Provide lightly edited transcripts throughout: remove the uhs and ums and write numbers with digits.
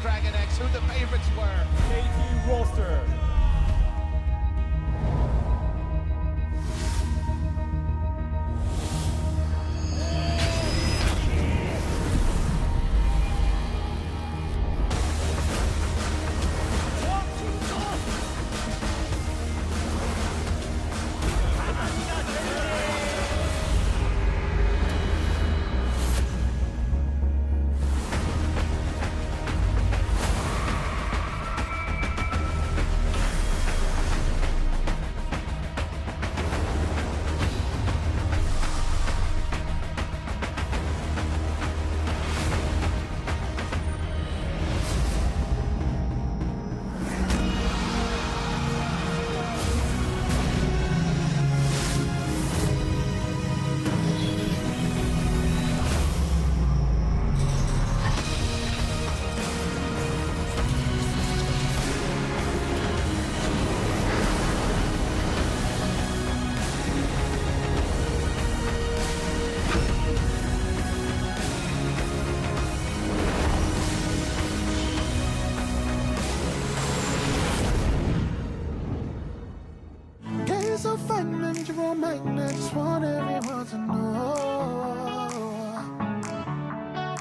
Dragon X, who the favorites were. KT Rolster. Magnets want everyone to know.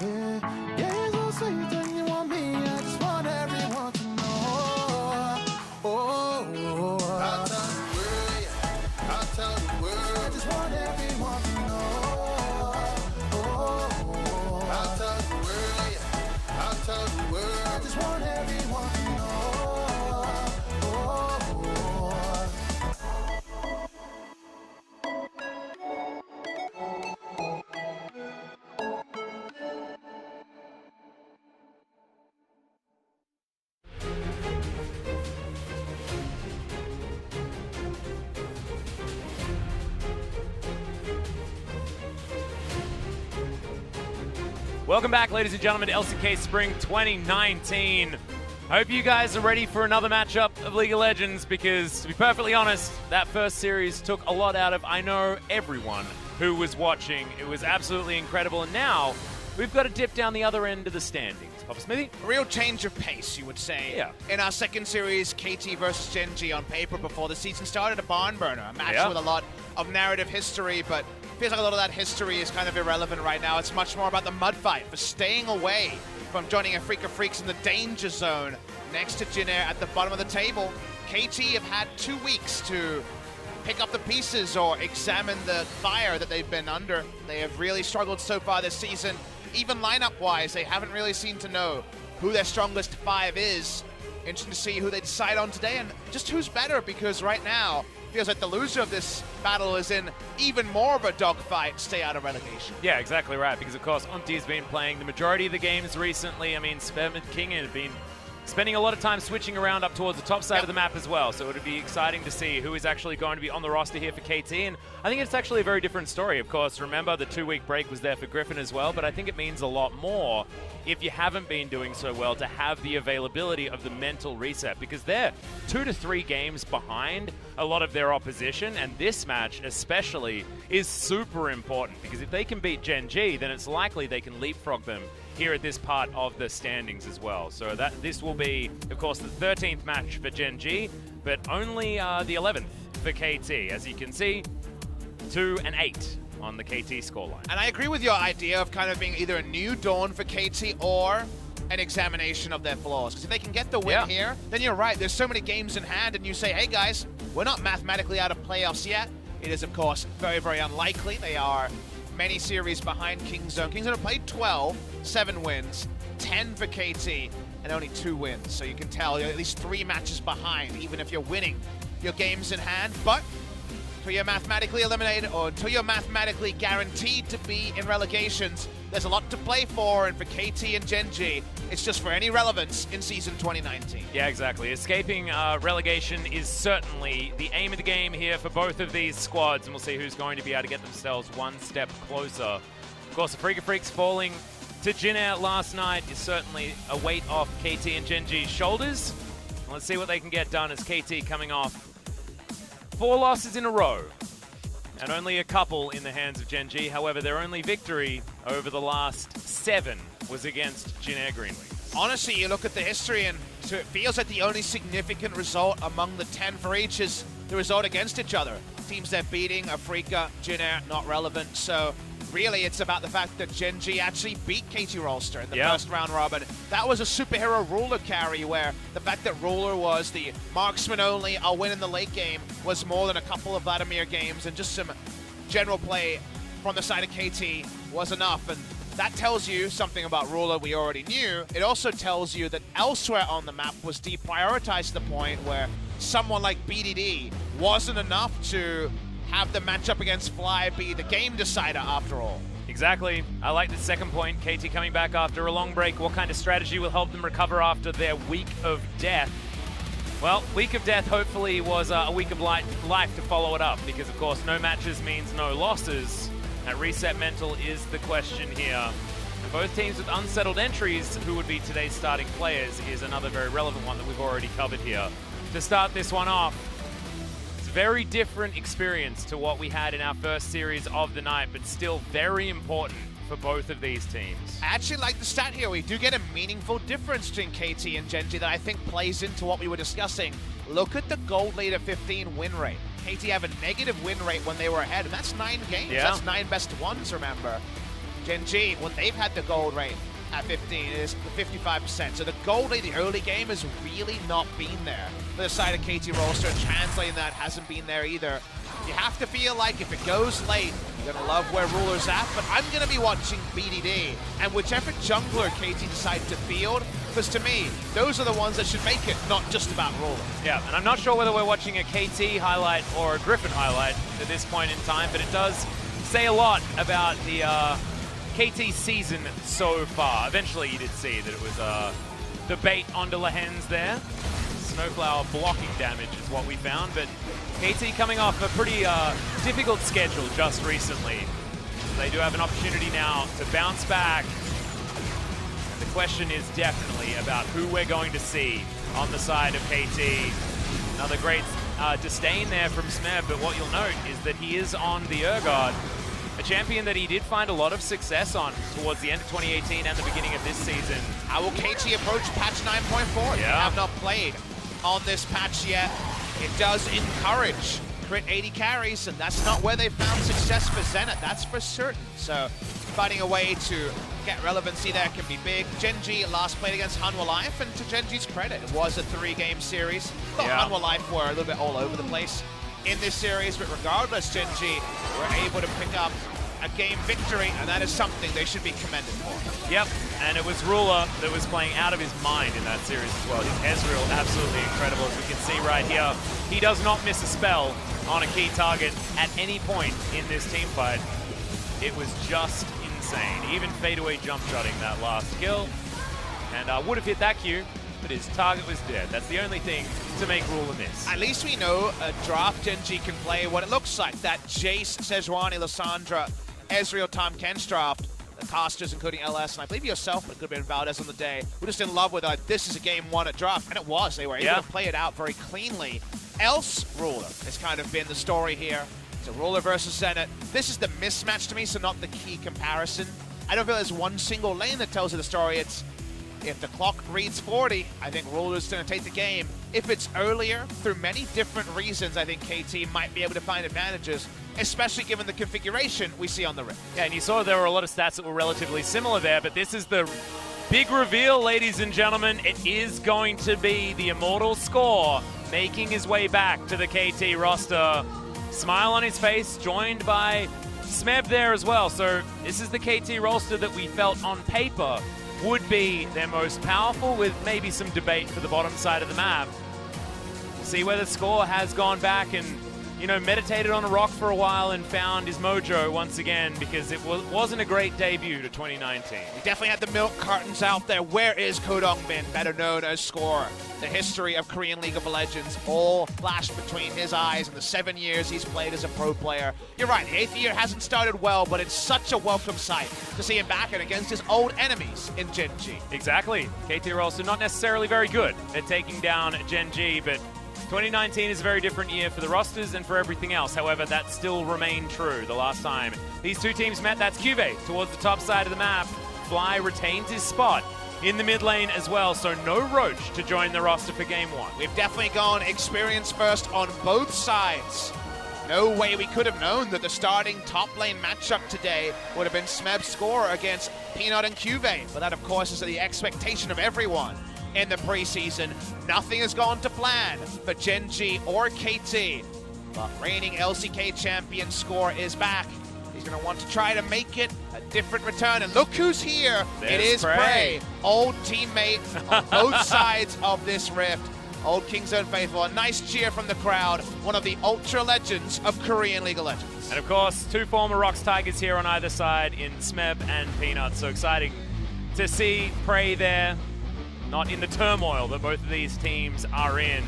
Yeah, yeah, so Satan, you want me. I just want everyone to know. I'll tell the world, yeah. I'll tell the world. I just want everyone to know. I'll tell the world, yeah. I'll tell the world. I just want everyone to know. Welcome back, ladies and gentlemen, to LCK Spring 2019. I hope you guys are ready for another matchup of League of Legends because, to be perfectly honest, that first series took a lot out of, I know, everyone who was watching. It was absolutely incredible, and now we've got to dip down the other end of the standings. Papa Smithy? A real change of pace, you would say. Yeah. In our second series, KT versus GenG on paper before the season started, a barn burner, a match with a lot of narrative history, but feels like a lot of that history is kind of irrelevant right now. It's much more about the mud fight for staying away from joining a FLICKR Freaks in the danger zone next to Jin Air at the bottom of the table. KT have had 2 weeks to pick up the pieces or examine the fire that they've been under. They have really struggled so far this season. Even lineup-wise, they haven't really seemed to know who their strongest 5 is. Interesting to see who they decide on today and just who's better, because right now, feels like the loser of this battle is in even more of a dogfight, stay out of relegation. Yeah, exactly right, because of course Onti's been playing the majority of the games recently. I mean, Smeb and King have been spending a lot of time switching around up towards the top side of the map as well, so it would be exciting to see who is actually going to be on the roster here for KT, and I think it's actually a very different story. Of course, remember the 2-week break was there for Griffin as well, but I think it means a lot more if you haven't been doing so well to have the availability of the mental reset, because they're 2 to 3 games behind a lot of their opposition, and this match especially is super important, because if they can beat GenG, then it's likely they can leapfrog them here at this part of the standings as well. So this will be, of course, the 13th match for GenG, but only the 11th for KT. As you can see, 2 and 8 on the KT scoreline. And I agree with your idea of kind of being either a new dawn for KT or an examination of their flaws. Because if they can get the win here, then you're right. There's so many games in hand, and you say, hey guys, we're not mathematically out of playoffs yet. It is, of course, very, very unlikely. They are many series behind Kingzone. Kingzone have played 12, 7 wins, 10 for KT, and only 2 wins. So you can tell you're at least 3 matches behind, even if you're winning your games in hand. But until you're mathematically eliminated, or until you're mathematically guaranteed to be in relegations, there's a lot to play for, and for KT and GenG, it's just for any relevance in season 2019. Yeah, exactly. Escaping relegation is certainly the aim of the game here for both of these squads, and we'll see who's going to be able to get themselves one step closer. Of course, the FLICKR Freaks falling to Jin Air last night is certainly a weight off KT and GenG's shoulders. Let's see what they can get done as KT coming off 4 losses in a row, and only a couple in the hands of GenG. However, their only victory over the last 7 was against Jin Air Greenwings. honestly, you look at the history and so it feels like the only significant result among the 10 for each is the result against each other. Teams they're beating are FLICKR, GenG, not relevant. So really, it's about the fact that GenG actually beat KT Rolster in the first round robin. That was a superhero Ruler carry where the fact that Ruler was the marksman only, I'll win in the late game, was more than a couple of Vladimir games, and just some general play from the side of KT was enough. And that tells you something about Ruler we already knew. It also tells you that elsewhere on the map was deprioritized to the point where someone like BDD wasn't enough to have the matchup against Fly be the game decider after all. Exactly. I like the second point. KT coming back after a long break. What kind of strategy will help them recover after their week of death? Well, week of death hopefully was a week of life to follow it up, because of course no matches means no losses. That reset mental is the question here. And both teams with unsettled entries, who would be today's starting players, is another very relevant one that we've already covered here. To start this one off, it's a very different experience to what we had in our first series of the night, but still very important for both of these teams. I actually like the stat here. We do get a meaningful difference between KT and GenG that I think plays into what we were discussing. Look at the gold leader 15 win rate. KT have a negative win rate when they were ahead, and that's 9 games. Yeah. That's 9 best ones, remember. GenG, when they've had the gold rate at 15, is 55%. So the gold lead, the early game, has really not been there for the side of KT Rolster, and translating that hasn't been there either. You have to feel like if it goes late, you're going to love where Ruler's at, but I'm going to be watching BDD and whichever jungler KT decide to field, because to me, those are the ones that should make it, not just about Ruler. Yeah, and I'm not sure whether we're watching a KT highlight or a Griffin highlight at this point in time, but it does say a lot about the KT season so far. Eventually you did see that it was the bait onto Lehens there. SnowFlower blocking damage is what we found, but KT coming off a pretty difficult schedule just recently. They do have an opportunity now to bounce back. And the question is definitely about who we're going to see on the side of KT. Another great disdain there from Smeb, but what you'll note is that he is on the Urgot, a champion that he did find a lot of success on towards the end of 2018 and the beginning of this season. How will KT approach patch 9.4? They have not played on this patch yet. It does encourage crit 80 carries, and that's not where they found success for Zenit, that's for certain. So finding a way to get relevancy there can be big. GenG last played against Hanwha Life, and to GenG's credit, it was a 3-game series. Hanwha Life were a little bit all over the place in this series, but regardless, GenG were able to pick up a game victory, and that is something they should be commended for. Yep, and it was Ruler that was playing out of his mind in that series as well. His Ezreal absolutely incredible, as we can see right here. He does not miss a spell on a key target at any point in this team fight. It was just insane. He even fadeaway jump shotting that last kill, and would have hit that Q, but his target was dead. That's the only thing to make Ruler miss. At least we know a draft GenG can play what it looks like. That Jace, Sejuani, Lissandra, Ezreal, Tom Kench draft. The casters, including LS, and I believe yourself, but it could have been Valdez on the day. We're just in love with this is a game 1 at draft, and it was. They were able to play it out very cleanly. Else Ruler has kind of been the story here. It's a Ruler versus Zenit. This is the mismatch to me, so not the key comparison. I don't feel there's one single lane that tells you the story. It's if the clock reads 40, I think Ruler's going to take the game. If it's earlier, through many different reasons, I think KT might be able to find advantages, especially given the configuration we see on the Rift. Yeah, and you saw there were a lot of stats that were relatively similar there, but this is the big reveal, ladies and gentlemen. It is going to be the Immortal Score making his way back to the KT roster. Smile on his face, joined by Smeb there as well. So this is the KT roster that we felt on paper would be their most powerful, with maybe some debate for the bottom side of the map. See whether Score has gone back and, you know, meditated on a rock for a while and found his mojo once again, because it wasn't a great debut to 2019. He definitely had the milk cartons out there. Where is Kodong-min, better known as Score? The history of Korean League of Legends all flashed between his eyes in the 7 years he's played as a pro player. You're right, the 8th year hasn't started well, but it's such a welcome sight to see him back and against his old enemies in GenG. Exactly. KT are also not necessarily very good at taking down GenG, but 2019 is a very different year for the rosters and for everything else. However, that still remained true the last time these two teams met. That's CuVee towards the top side of the map. Fly retains his spot in the mid lane as well, so no Roach to join the roster for game 1. We've definitely gone experience first on both sides. No way we could have known that the starting top lane matchup today would have been Smeb's score against Peanut and CuVee. But that, of course, is the expectation of everyone in the preseason. Nothing has gone to plan for GenG or KT. But reigning LCK champion Score is back. He's going to want to try to make it a different return. And look who's here. It is Prey, old teammate on both sides of this rift. Old Kingzone faithful, a nice cheer from the crowd. One of the ultra legends of Korean League of Legends. And of course, 2 former Rocks Tigers here on either side in Smeb and Peanut. So exciting to see Prey there, not in the turmoil that both of these teams are in.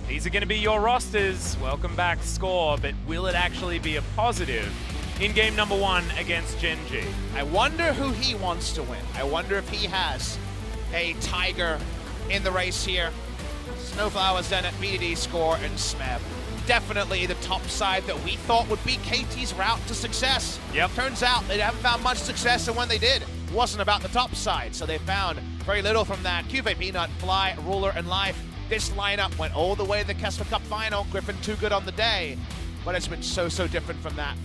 These are going to be your rosters. Welcome back, Score, but will it actually be a positive in game number 1 against GenG? I wonder who he wants to win. I wonder if he has a Tiger in the race here. SnowFlower, Zenit, BDD, Score, and Smeb. Definitely the top side that we thought would be KT's route to success. Yep. Turns out they haven't found much success, and when they did, it wasn't about the top side, so they found very little from that. CuVee, Peanut, Fly, Ruler, and Life. This lineup went all the way to the Kesper Cup final. Griffin too good on the day, but it's been so different from that.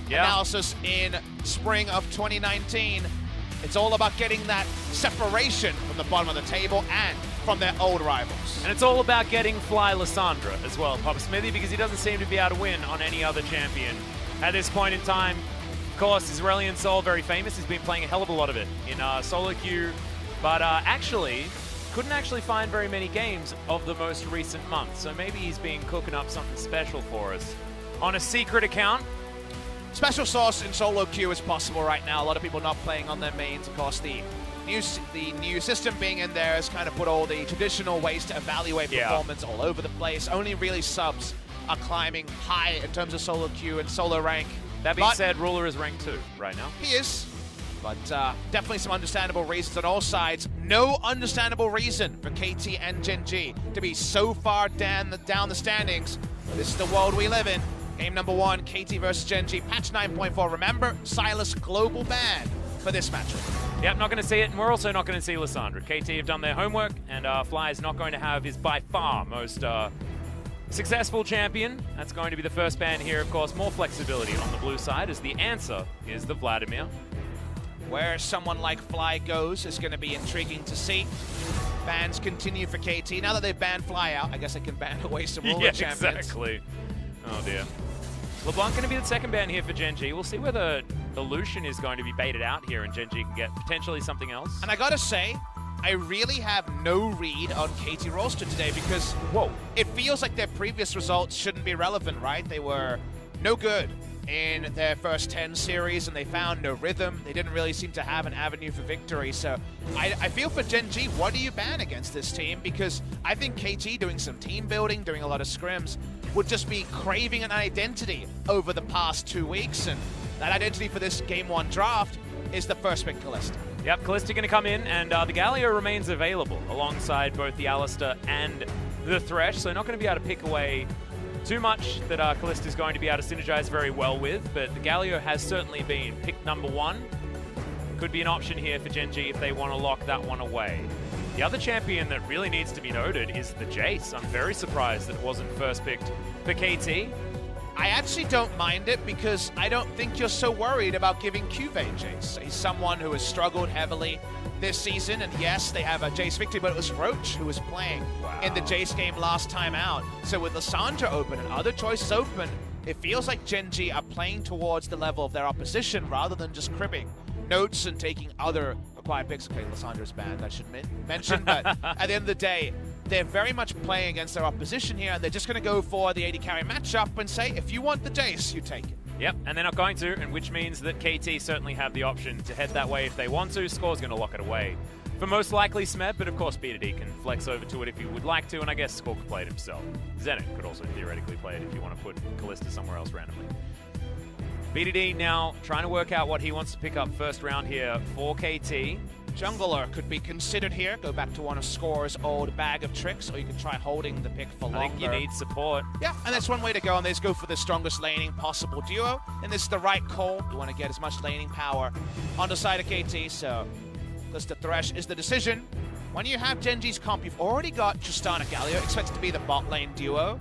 Yeah. Analysis in spring of 2019. It's all about getting that separation from the bottom of the table and from their old rivals. And it's all about getting Fly Lissandra as well, Papa Smithy, because he doesn't seem to be able to win on any other champion at this point in time. Of course, Israeli Soul, very famous. He's been playing a hell of a lot of it in solo queue, but couldn't actually find very many games of the most recent month. So maybe he's been cooking up something special for us on a secret account. Special sauce in solo queue is possible right now. A lot of people not playing on their mains. Of course, the new system being in there has kind of put all the traditional ways to evaluate performance all over the place. Only really subs are climbing high in terms of solo queue and solo rank. That being said, Ruler is ranked 2 right now. He is, but definitely some understandable reasons on all sides. No understandable reason for KT and GenG to be so far down the standings. But this is the world we live in. Game number 1, KT versus GenG, patch 9.4. Remember, Silas global ban for this matchup. Yep, not going to see it, and we're also not going to see Lissandra. KT have done their homework, and Fly is not going to have his by far most successful champion. That's going to be the first ban here, of course. More flexibility on the blue side, as the answer is the Vladimir. Where someone like Fly goes is going to be intriguing to see. Bans continue for KT. Now that they've banned Fly out, I guess they can ban away some Ruler champions. Exactly. Oh dear. LeBlanc going to be the second ban here for GenG. We'll see whether the Lucian is going to be baited out here and GenG can get potentially something else. And I gotta say, I really have no read on KT Rolster today because, it feels like their previous results shouldn't be relevant, right? They were no good in their first 10 series and they found no rhythm. They didn't really seem to have an avenue for victory. So I feel for GenG, what do you ban against this team? Because I think KT doing some team building, doing a lot of scrims, would just be craving an identity over the past 2 weeks, and that identity for this Game 1 draft is the first pick, Kalista. Yep, Kalista going to come in, and the Galio remains available alongside both the Alistair and the Thresh, so not going to be able to pick away too much that Kalista is going to be able to synergize very well with, but the Galio has certainly been pick number 1. Could be an option here for GenG if they want to lock that one away. The other champion that really needs to be noted is the Jace. I'm very surprised that it wasn't first picked for KT. I actually don't mind it because I don't think you're so worried about giving CuVee Jace. He's someone who has struggled heavily this season, and yes, they have a Jace victory, but it was Roach who was playing in the Jace game last time out. So with Lissandra open and other choices open, it feels like GenG are playing towards the level of their opposition rather than just cribbing notes and taking other required picks. Okay, Lissandra's banned, I should mention, but at the end of the day, they're very much playing against their opposition here, and they're just going to go for the AD carry matchup and say, if you want the Jace, you take it. Yep, and they're not going to, and which means that KT certainly have the option to head that way if they want to. Score's going to lock it away for most likely Smeb, but of course BDD can flex over to it if he would like to, and I guess Score could play it himself. Zenit could also theoretically play it if you want to put Kalista somewhere else randomly. BDD now trying to work out what he wants to pick up first round here for KT. Jungler could be considered here. Go back to one of Score's old bag of tricks, or you can try holding the pick for longer. I think you need support. Yeah, and that's one way to go on this. Go for the strongest laning possible duo, and this is the right call. You want to get as much laning power on the side of KT, so Calista Thresh is the decision. When you have GenG's comp, you've already got Tristana Galio, expected to be the bot lane duo.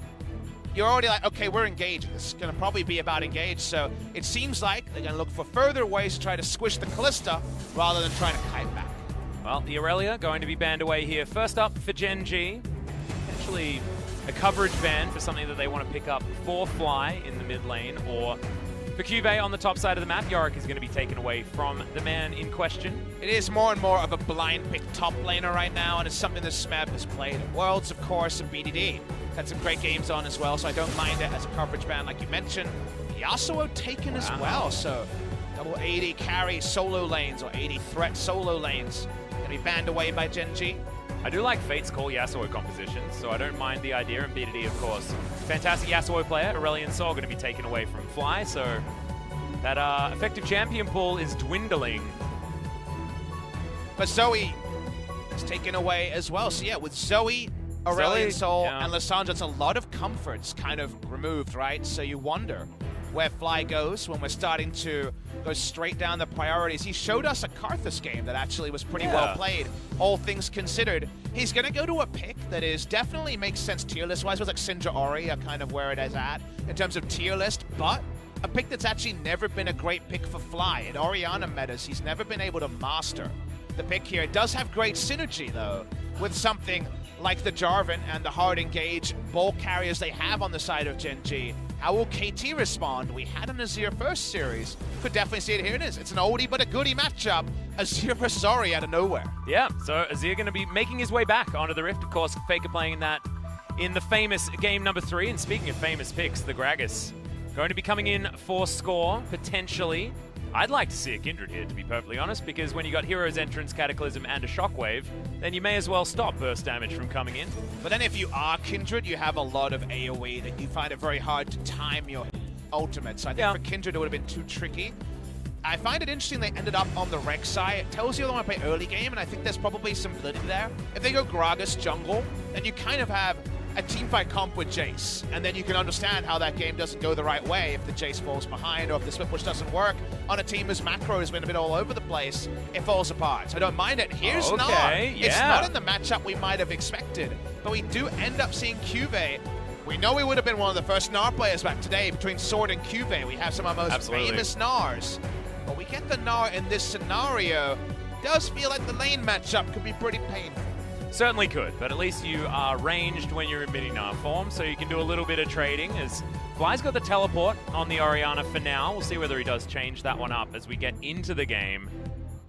You're already like, okay, we're engaged. This is going to probably be about engaged, so it seems like they're going to look for further ways to try to squish the Calista rather than trying to kite back. Well, the Aurelia going to be banned away here. First up for GenG, potentially a coverage ban for something that they want to pick up for Fly in the mid lane, or for CuVee on the top side of the map. Yorick is going to be taken away from the man in question. It is more and more of a blind pick top laner right now, and it's something that Smeb has played at Worlds, of course, and BDD. Had some great games on as well, so I don't mind it as a coverage ban, like you mentioned. Yasuo taken as well, so double 80 carry solo lanes, or 80 threat solo lanes, going to be banned away by GenG. I do like Fate's Call Yasuo compositions, so I don't mind the idea, and BDD, of course. Fantastic Yasuo player, Aurelion Sol going to be taken away from Fly, so that effective champion pool is dwindling. But Zoe is taken away as well, so yeah, with Zoe, Aurelion Sol, and Lissandra, it's a lot of comforts kind of removed, right? So you wonder where Fly goes when we're starting to go straight down the priorities. He showed us a Karthus game that actually was pretty well played, all things considered. He's going to go to a pick that is definitely makes sense tier list-wise. It was like Syndra Ori are kind of where it is at in terms of tier list, but a pick that's actually never been a great pick for Fly. In Orianna metas, he's never been able to master the pick here. It does have great synergy, though, with something like the Jarvan and the hard engage ball carriers they have on the side of GenG. How will KT respond? We had an Azir first series. Could definitely see it. Here it is. It's an oldie but a goodie matchup. Azir versus Ori out of nowhere. Yeah, so Azir going to be making his way back onto the Rift. Of course, FLICKR playing in that in the famous game number 3. And speaking of famous picks, the Gragas going to be coming in for score, potentially. I'd like to see a Kindred here, to be perfectly honest, because when you got Hero's Entrance, Cataclysm, and a Shockwave, then you may as well stop burst damage from coming in. But then if you are Kindred, you have a lot of AoE that you find it very hard to time your ultimates. So I think for Kindred, it would have been too tricky. I find it interesting they ended up on the Rek'Sai. It tells you they want to play early game, and I think there's probably some validity there. If they go Gragas jungle, then you kind of have a teamfight comp with Jace, and then you can understand how that game doesn't go the right way if the Jace falls behind or if the split push doesn't work on a team whose macro has been a bit all over the place. It falls apart, so I don't mind it. Here's Gnar. It's not in the matchup we might have expected, but we do end up seeing CuVee. We know we would have been one of the first Gnar players back today. Between Sword and CuVee, we have some of our most famous Gnars, but we get the Gnar in this scenario. Does feel like the lane matchup could be pretty painful. Certainly could, but at least you are ranged when you're in mid-Gnar form, so you can do a little bit of trading. As Fly's got the teleport on the Orianna for now. We'll see whether he does change that one up as we get into the game.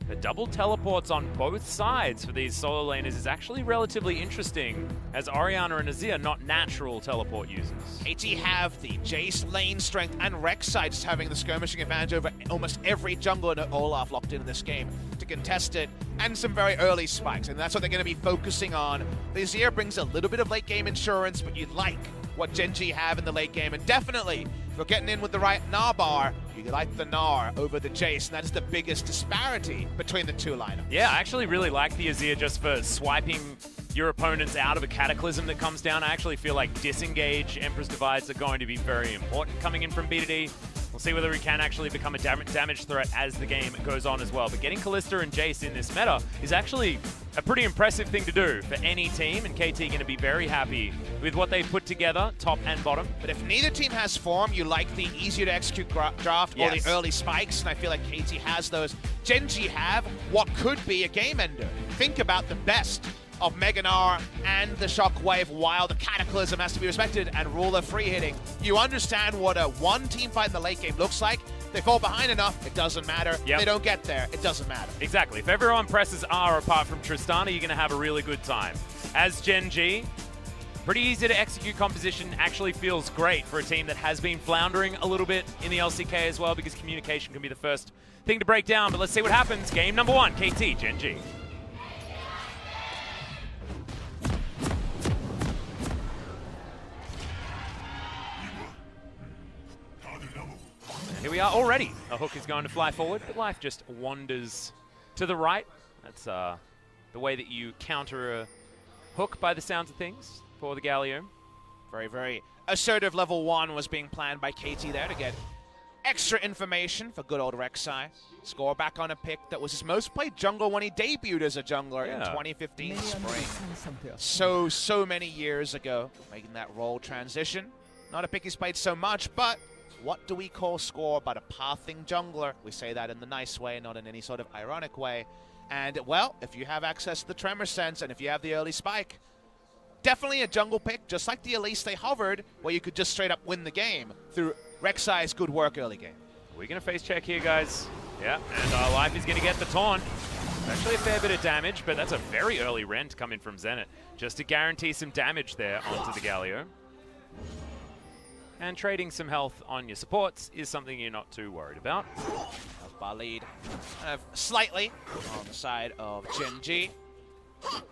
The double teleports on both sides for these solo laners is actually relatively interesting, as Orianna and Azir are not natural teleport users. KT have the Jace lane strength and Rek'Sai just having the skirmishing advantage over almost every jungler and Olaf locked in this game to contest it, and some very early spikes, and that's what they're going to be focusing on. The Azir brings a little bit of late game insurance, but you'd like what GenG have in the late game, and definitely if you're getting in with the right Gnar bar, you like the Gnar over the Jace, and that is the biggest disparity between the two lineups. Yeah, I actually really like the Azir just for swiping your opponents out of a Cataclysm that comes down. I actually feel like disengage Emperor's Divides are going to be very important coming in from BDD. We'll see whether he can actually become a damage threat as the game goes on as well. But getting Calista and Jace in this meta is actually a pretty impressive thing to do for any team, and KT going to be very happy with what they've put together, top and bottom. But if neither team has form, you like the easier to execute draft or the early spikes, and I feel like KT has those. GenG have what could be a game ender. Think about the best of Mega Gnar and the Shockwave while the Cataclysm has to be respected and ruler free hitting. You understand what a one team fight in the late game looks like. They fall behind enough, it doesn't matter. They don't get there, it doesn't matter. Exactly. If everyone presses R apart from Tristana, you're going to have a really good time. As GenG, pretty easy to execute composition, actually feels great for a team that has been floundering a little bit in the LCK as well, because communication can be the first thing to break down. But let's see what happens. Game number 1, KT, GenG. Here we are already. A hook is going to fly forward, but life just wanders to the right. That's the way that you counter a hook by the sounds of things for the Galio. Very, very assertive level 1 was being planned by KT there to get extra information for good old Rek'Sai. Score back on a pick that was his most played jungle when he debuted as a jungler in 2015 spring. So many years ago, making that role transition. Not a pick he's played so much, but what do we call Score but a pathing jungler? We say that in the nice way, not in any sort of ironic way. And, well, if you have access to the Tremor Sense and if you have the early spike, definitely a jungle pick, just like the Elise they hovered, where you could just straight up win the game through Rek'Sai's good work early game. We're going to face check here, guys. Yeah, and Life is going to get the taunt. Actually a fair bit of damage, but that's a very early rend coming from Zenit, just to guarantee some damage there onto the Galio. And trading some health on your supports is something you're not too worried about. Bar lead kind of slightly on the side of GenG.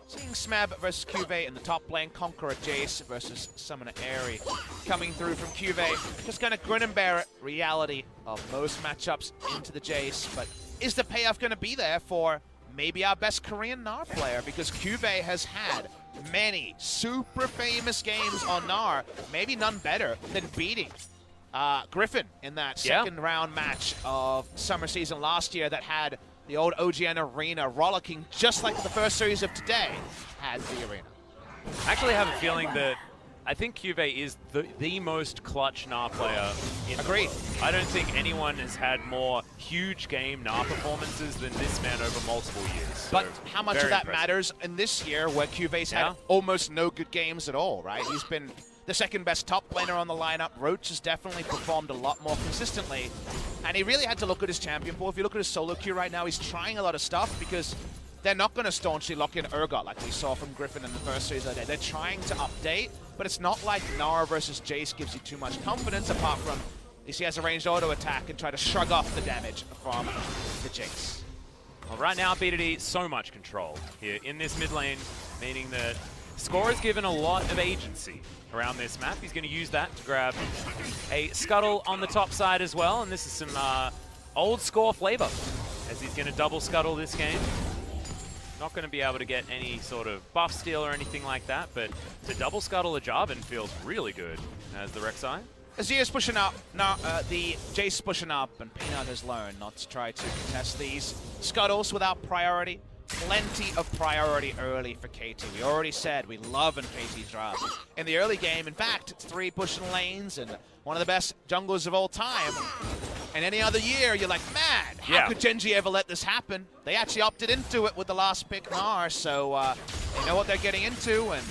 Seeing Smeb versus CuVee in the top lane, Conqueror Jace versus Summoner Airy coming through from CuVee. Just kind of grin and bear it, reality of most matchups into the Jace. But is the payoff going to be there for maybe our best Korean Gnar player? Because CuVee has had many super famous games on Gnar, maybe none better than beating Griffin in that second round match of summer season last year that had the old OGN arena rollicking just like the first series of today had the arena. I actually have a feeling that I think CuVee is the most clutch Gnar player in the world. I don't think anyone has had more huge game Gnar performances than this man over multiple years. But how much of that matters in this year where CuVee's had almost no good games at all, right? He's been the second best top laner on the lineup. Roach has definitely performed a lot more consistently. And he really had to look at his champion pool. If you look at his solo queue right now, he's trying a lot of stuff because they're not going to staunchly lock in Urgot like we saw from Griffin in the first series of the day. They're trying to update, but it's not like Gnar versus Jace gives you too much confidence apart from at least he has a ranged auto attack and try to shrug off the damage from the Jace. Well, right now, BDD, so much control here in this mid lane, meaning that Score is given a lot of agency around this map. He's going to use that to grab a Scuttle on the top side as well, and this is some old Score flavor as he's going to double Scuttle this game. Not going to be able to get any sort of buff steal or anything like that, but to double Scuttle a Jarvan feels really good as the Rek'Sai. Azir's pushing up, the Jace pushing up, and Peanut has learned not to try to contest these Scuttles without priority. Plenty of priority early for KT. We already said we love in KT's draft. In the early game, in fact, it's 3 pushing lanes and one of the best junglers of all time. And any other year, you're like, man, how could GenG ever let this happen? They actually opted into it with the last pick Gnar, so they know what they're getting into, and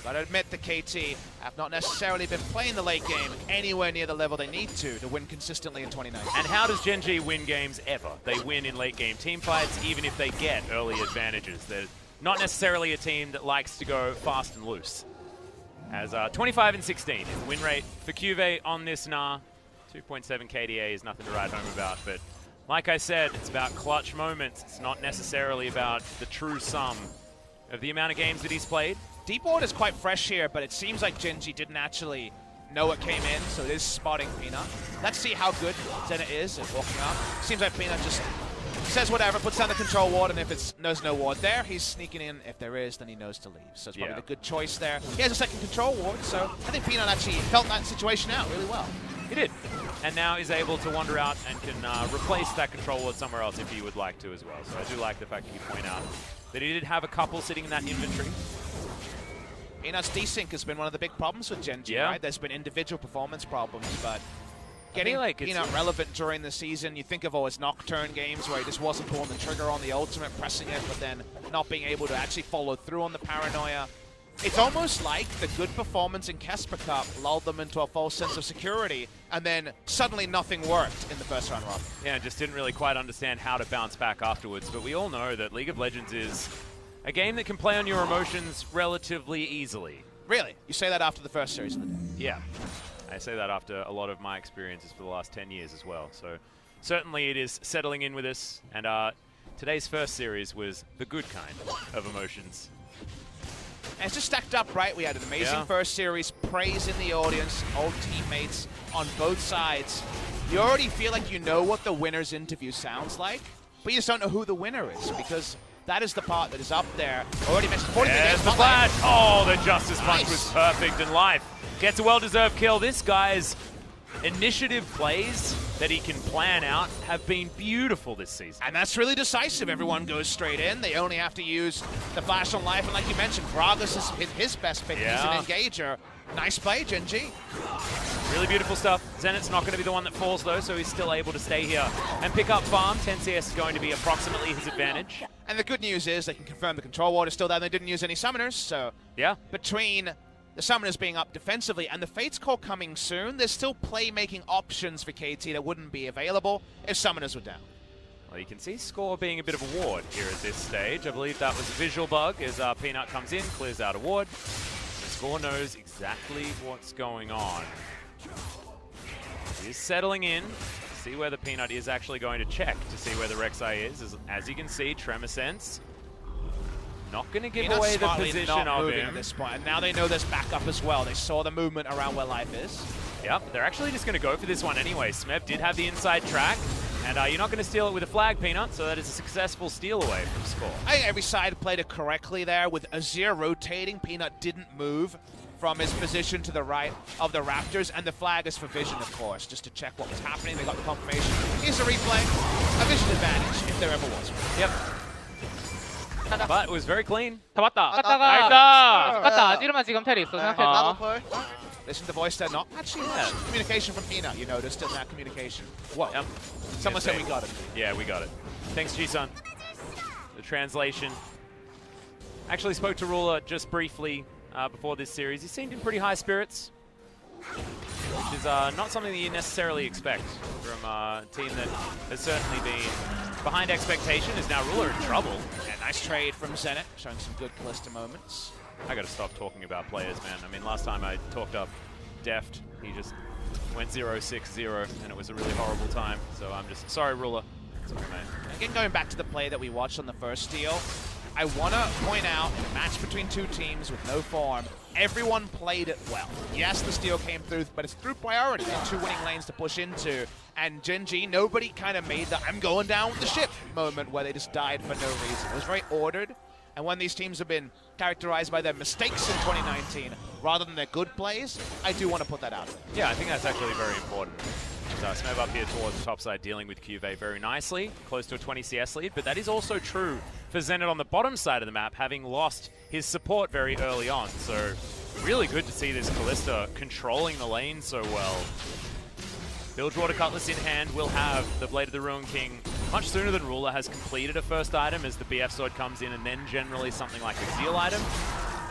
gotta admit the KT have not necessarily been playing the late game anywhere near the level they need to win consistently in 2019. And how does GenG win games ever? They win in late game team fights, even if they get early advantages. They're not necessarily a team that likes to go fast and loose. As 25-16 is the win rate for CuVee on this Gnar. 2.7 KDA is nothing to write home about, but like I said, it's about clutch moments. It's not necessarily about the true sum of the amount of games that he's played. Deep Ward is quite fresh here, but it seems like GenG didn't actually know it came in, so it is spotting Peanut. Let's see how good Zenit is at walking up. Seems like Peanut just says whatever, puts down the control ward, and if there's no ward there, he's sneaking in. If there is, then he knows to leave. So it's probably a good choice there. He has a second control ward, so I think Peanut actually felt that situation out really well. He did. And now is able to wander out and can replace that control ward somewhere else if he would like to as well. So I do like the fact that you point out that he did have a couple sitting in that inventory. Peanut's desync has been one of the big problems with GenG, right? There's been individual performance problems, but getting Peanut relevant during the season, you think of all his Nocturne games where he just wasn't pulling the trigger on the ultimate, pressing it, but then not being able to actually follow through on the paranoia. It's almost like the good performance in Casper Cup lulled them into a false sense of security, and then suddenly nothing worked in the first round run. Yeah, just didn't really quite understand how to bounce back afterwards, but we all know that League of Legends is a game that can play on your emotions relatively easily. Really? You say that after the first series of the day? Yeah. I say that after a lot of my experiences for the last 10 years as well. So certainly it is settling in with us. And today's first series was the good kind of emotions. And it's just stacked up, right? We had an amazing first series, praise in the audience, old teammates on both sides. You already feel like you know what the winner's interview sounds like, but you just don't know who the winner is, because that is the part that is up there. Already mentioned 40 There's the flash. Oh, the Justice Punch was perfect, and Life gets a well-deserved kill. This guy's initiative plays that he can plan out have been beautiful this season. And that's really decisive. Everyone goes straight in. They only have to use the flash on life. And like you mentioned, Gragas is his best pick. Yeah. He's an engager. Nice play, GenG. Really beautiful stuff. Zenit's not going to be the one that falls, though, so he's still able to stay here and pick up farm. 10 CS is going to be approximately his advantage. And the good news is they can confirm the control ward is still there. They didn't use any summoners, so Yeah. between the summoners being up defensively and the Fate's Call coming soon, there's still playmaking options for KT that wouldn't be available if summoners were down. Well, you can see Score being a bit of a ward here at this stage. I believe that was a visual bug as Peanut comes in, clears out a ward. Score knows exactly what's going on. He is settling in. See where the Peanut is actually going to check to see where the Rek'Sai is. As you can see, Tremor Sense not going to give away the position of him at this point. And now they know there's backup as well. They saw the movement around where life is. Yep, they're actually just going to go for this one anyway. Smeb did have the inside track. And you're not going to steal it with a flag, Peanut, so that is a successful steal away from Score. I think every side played it correctly there. With Azir rotating, Peanut didn't move from his position to the right of the Raptors, and the flag is for Vision, of course, just to check what was happening. They got the confirmation. Here's a replay. A Vision advantage, if there ever was. Yep. But it was very clean. 잡았다. 갔다. 아지르만 지금 텔이 있어. 생각해. Listen to the voice there. Not actually much communication from Peanut, you noticed in that communication. Whoa. Yep. Someone said we got it. Yeah, we got it. Thanks, G-Sun. The translation. Actually spoke to Ruler just briefly before this series. He seemed in pretty high spirits, which is not something that you necessarily expect from a team that has certainly been behind expectation. Is now Ruler in trouble. Yeah, nice trade from Zenit, showing some good Kalista moments. I got to stop talking about players, man. I mean, last time I talked up Deft, he just went 0-6-0, and it was a really horrible time. So I'm just sorry, Ruler. Sorry, man. Again, going back to the play that we watched on the first steal, I want to point out in a match between two teams with no farm, everyone played it well. Yes, the steal came through, but it's through priority and two winning lanes to push into. And GenG, nobody kind of made the I'm going down with the ship moment where they just died for no reason. It was very ordered. And when these teams have been characterized by their mistakes in 2019 rather than their good plays, I do want to put that out there. Yeah, I think that's actually very important. Smeb up here towards the top side, dealing with CuVee very nicely, close to a 20 CS lead, but that is also true for Zenit on the bottom side of the map, having lost his support very early on. So really good to see this Kalista controlling the lane so well. Bilgewater Cutlass in hand will have the Blade of the Ruin King much sooner than Ruler has completed a first item, as the BF Sword comes in, and then generally something like a Zeal item,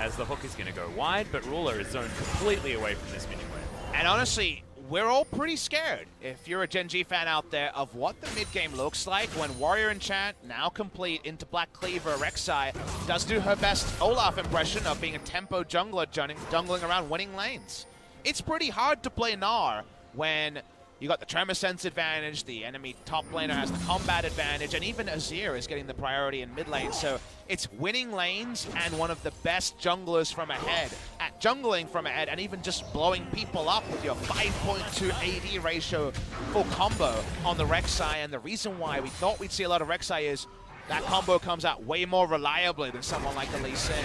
as the hook is going to go wide, but Ruler is zoned completely away from this minion wave. And honestly, we're all pretty scared, if you're a GenG fan out there, of what the mid-game looks like when Warrior Enchant, now complete into Black Cleaver, Rek'Sai, does do her best Olaf impression of being a tempo jungler, jungling around winning lanes. It's pretty hard to play Gnar when you got the Tremor Sense advantage, the enemy top laner has the combat advantage, and even Azir is getting the priority in mid lane. So it's winning lanes and one of the best junglers from ahead at jungling from ahead and even just blowing people up with your 5.2 AD ratio full combo on the Rek'Sai. And the reason why we thought we'd see a lot of Rek'Sai is that combo comes out way more reliably than someone like the Lee Sin.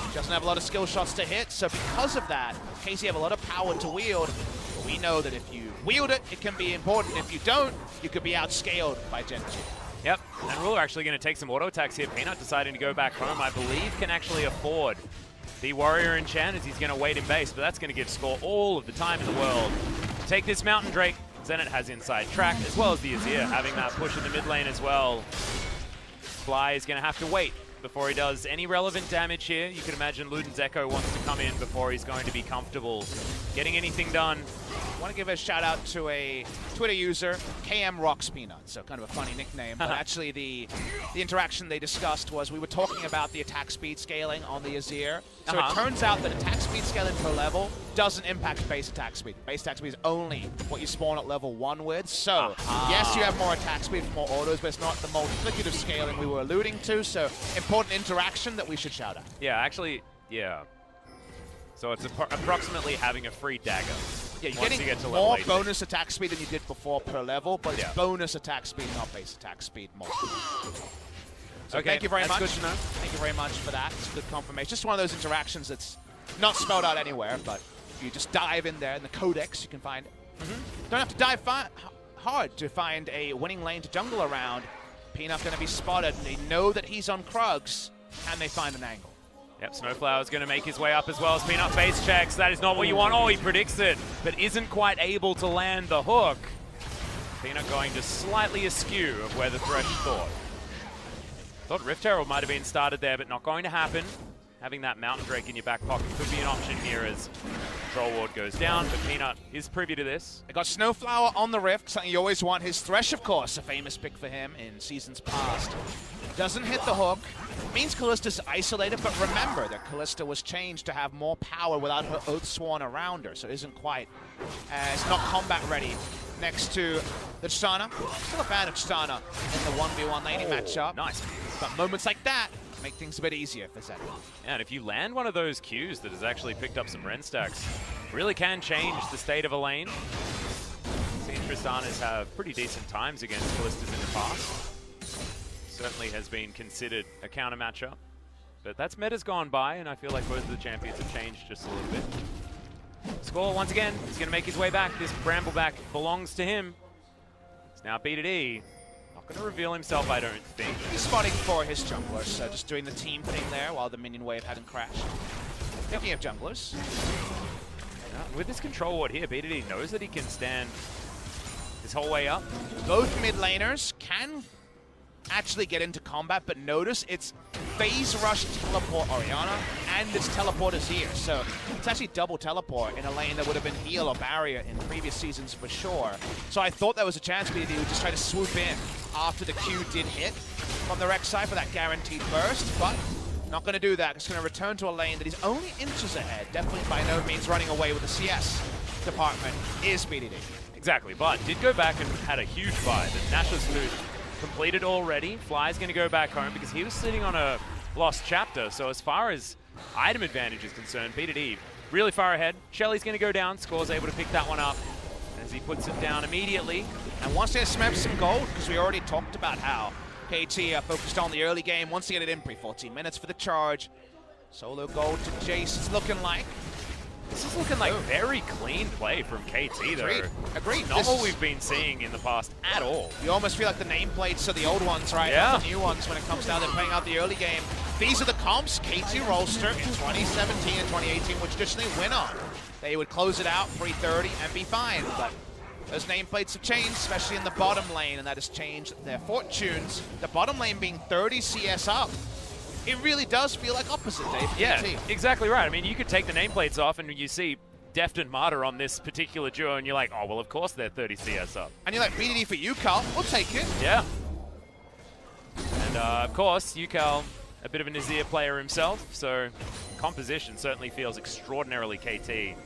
She doesn't have a lot of skill shots to hit, so because of that, in case you have a lot of power to wield, we know that if you wield it, it can be important. If you don't, you could be outscaled by GenG. Yep, and Ruler actually going to take some auto attacks here. Peanut deciding to go back home, I believe, can actually afford the Warrior Enchant as he's going to wait in base, but that's going to give Score all of the time in the world to take this Mountain Drake. Zenit has inside track, as well as the Azir having that push in the mid lane as well. Fly is going to have to wait before he does any relevant damage here. You can imagine Luden's Echo wants to come in before he's going to be comfortable getting anything done. I want to give a shout out to a Twitter user, KM Rocks Peanut, so kind of a funny nickname, but actually the interaction they discussed was we were talking about the attack speed scaling on the Azir. So it turns out that attack speed scaling per level doesn't impact base attack speed. Base attack speed is only what you spawn at level 1 with. So yes, you have more attack speed for more autos, but it's not the multiplicative scaling we were alluding to. So important interaction that we should shout out. Yeah, actually, yeah. So it's approximately having a free dagger. Yeah, you're getting more bonus attack speed than you did before per level, but it's bonus attack speed, not base attack speed more. So okay, thank you very much. That's good to know. Thank you very much for that. It's good confirmation. Just one of those interactions that's not spelled out anywhere, but if you just dive in there in the codex, you can find it. Don't have to dive hard to find a winning lane to jungle around. Peanut going to be spotted. They know that he's on Krugs. Can they find an angle? Yep, SnowFlower is going to make his way up as well as Peanut face checks. That is not what you want. Oh, he predicts it, but isn't quite able to land the hook. Peanut going to slightly askew of where the Thresh thought. Thought Rift Herald might have been started there, but not going to happen. Having that Mountain Drake in your back pocket could be an option here as Control Ward goes down, but Peanut is privy to this. They got SnowFlower on the Rift, something you always want. His Thresh, of course, a famous pick for him in seasons past. Doesn't hit the hook. Means Kallista's isolated, but remember that Kallista was changed to have more power without her Oathsworn around her, so isn't quite as not combat ready next to the Tristana. Still a fan of Tristana in the 1v1 laning matchup. Nice. But moments like that make things a bit easier for Zenit. Yeah, and if you land one of those Qs that has actually picked up some Ren stacks, really can change the state of a lane. Seen Tristanas have pretty decent times against Kallistas in the past. Certainly has been considered a counter matchup. But that's meta's gone by, and I feel like both of the champions have changed just a little bit. Score once again, he's going to make his way back. This Brambleback belongs to him. It's now B2D. Not going to reveal himself, I don't think. He's spotting for his junglers, so just doing the team thing there while the minion wave hadn't crashed. Speaking of junglers. With this Control Ward here, B2D knows that he can stand his whole way up. Both mid laners can actually get into combat, but notice it's phase rush teleport Orianna and it's teleport Azir, so it's actually double teleport in a lane that would have been heal or barrier in previous seasons for sure. So I thought there was a chance BD would just try to swoop in after the Q did hit from the Rex side for that guaranteed burst, but not going to do that. It's going to return to a lane that he's only inches ahead. Definitely by no means running away with the CS department is BDD. Exactly, but did go back and had a huge buy. The Nash's loot completed already. Fly's going to go back home because he was sitting on a lost chapter. So as far as item advantage is concerned, B2D really far ahead. Shelly's going to go down. Score's able to pick that one up as he puts it down immediately. And wants to Smeb some gold because we already talked about how KT are focused on the early game. Wants to get it in pre-14 minutes for the charge. Solo gold to Jace, it's looking like. This is looking like very clean play from KT, though. Agreed. Not what we've been seeing in the past at all. You almost feel like the nameplates are the old ones, right? Yeah. Not the new ones when it comes down to playing out the early game. These are the comps KT Rolster in 2017 and 2018 would traditionally win on. They would close it out 3:30 and be fine, but those nameplates have changed, especially in the bottom lane, and that has changed their fortunes. The bottom lane being 30 CS up. It really does feel like opposite day for Yeah, KT. exactly right. I mean, you could take the nameplates off and you see Deft and Martyr on this particular duo, and you're like, oh, well, of course they're 30 CS up. And you're like, BDD for you, Carl. We'll take it. Yeah. And, of course, Yukal, a bit of an Azir player himself, so composition certainly feels extraordinarily KT.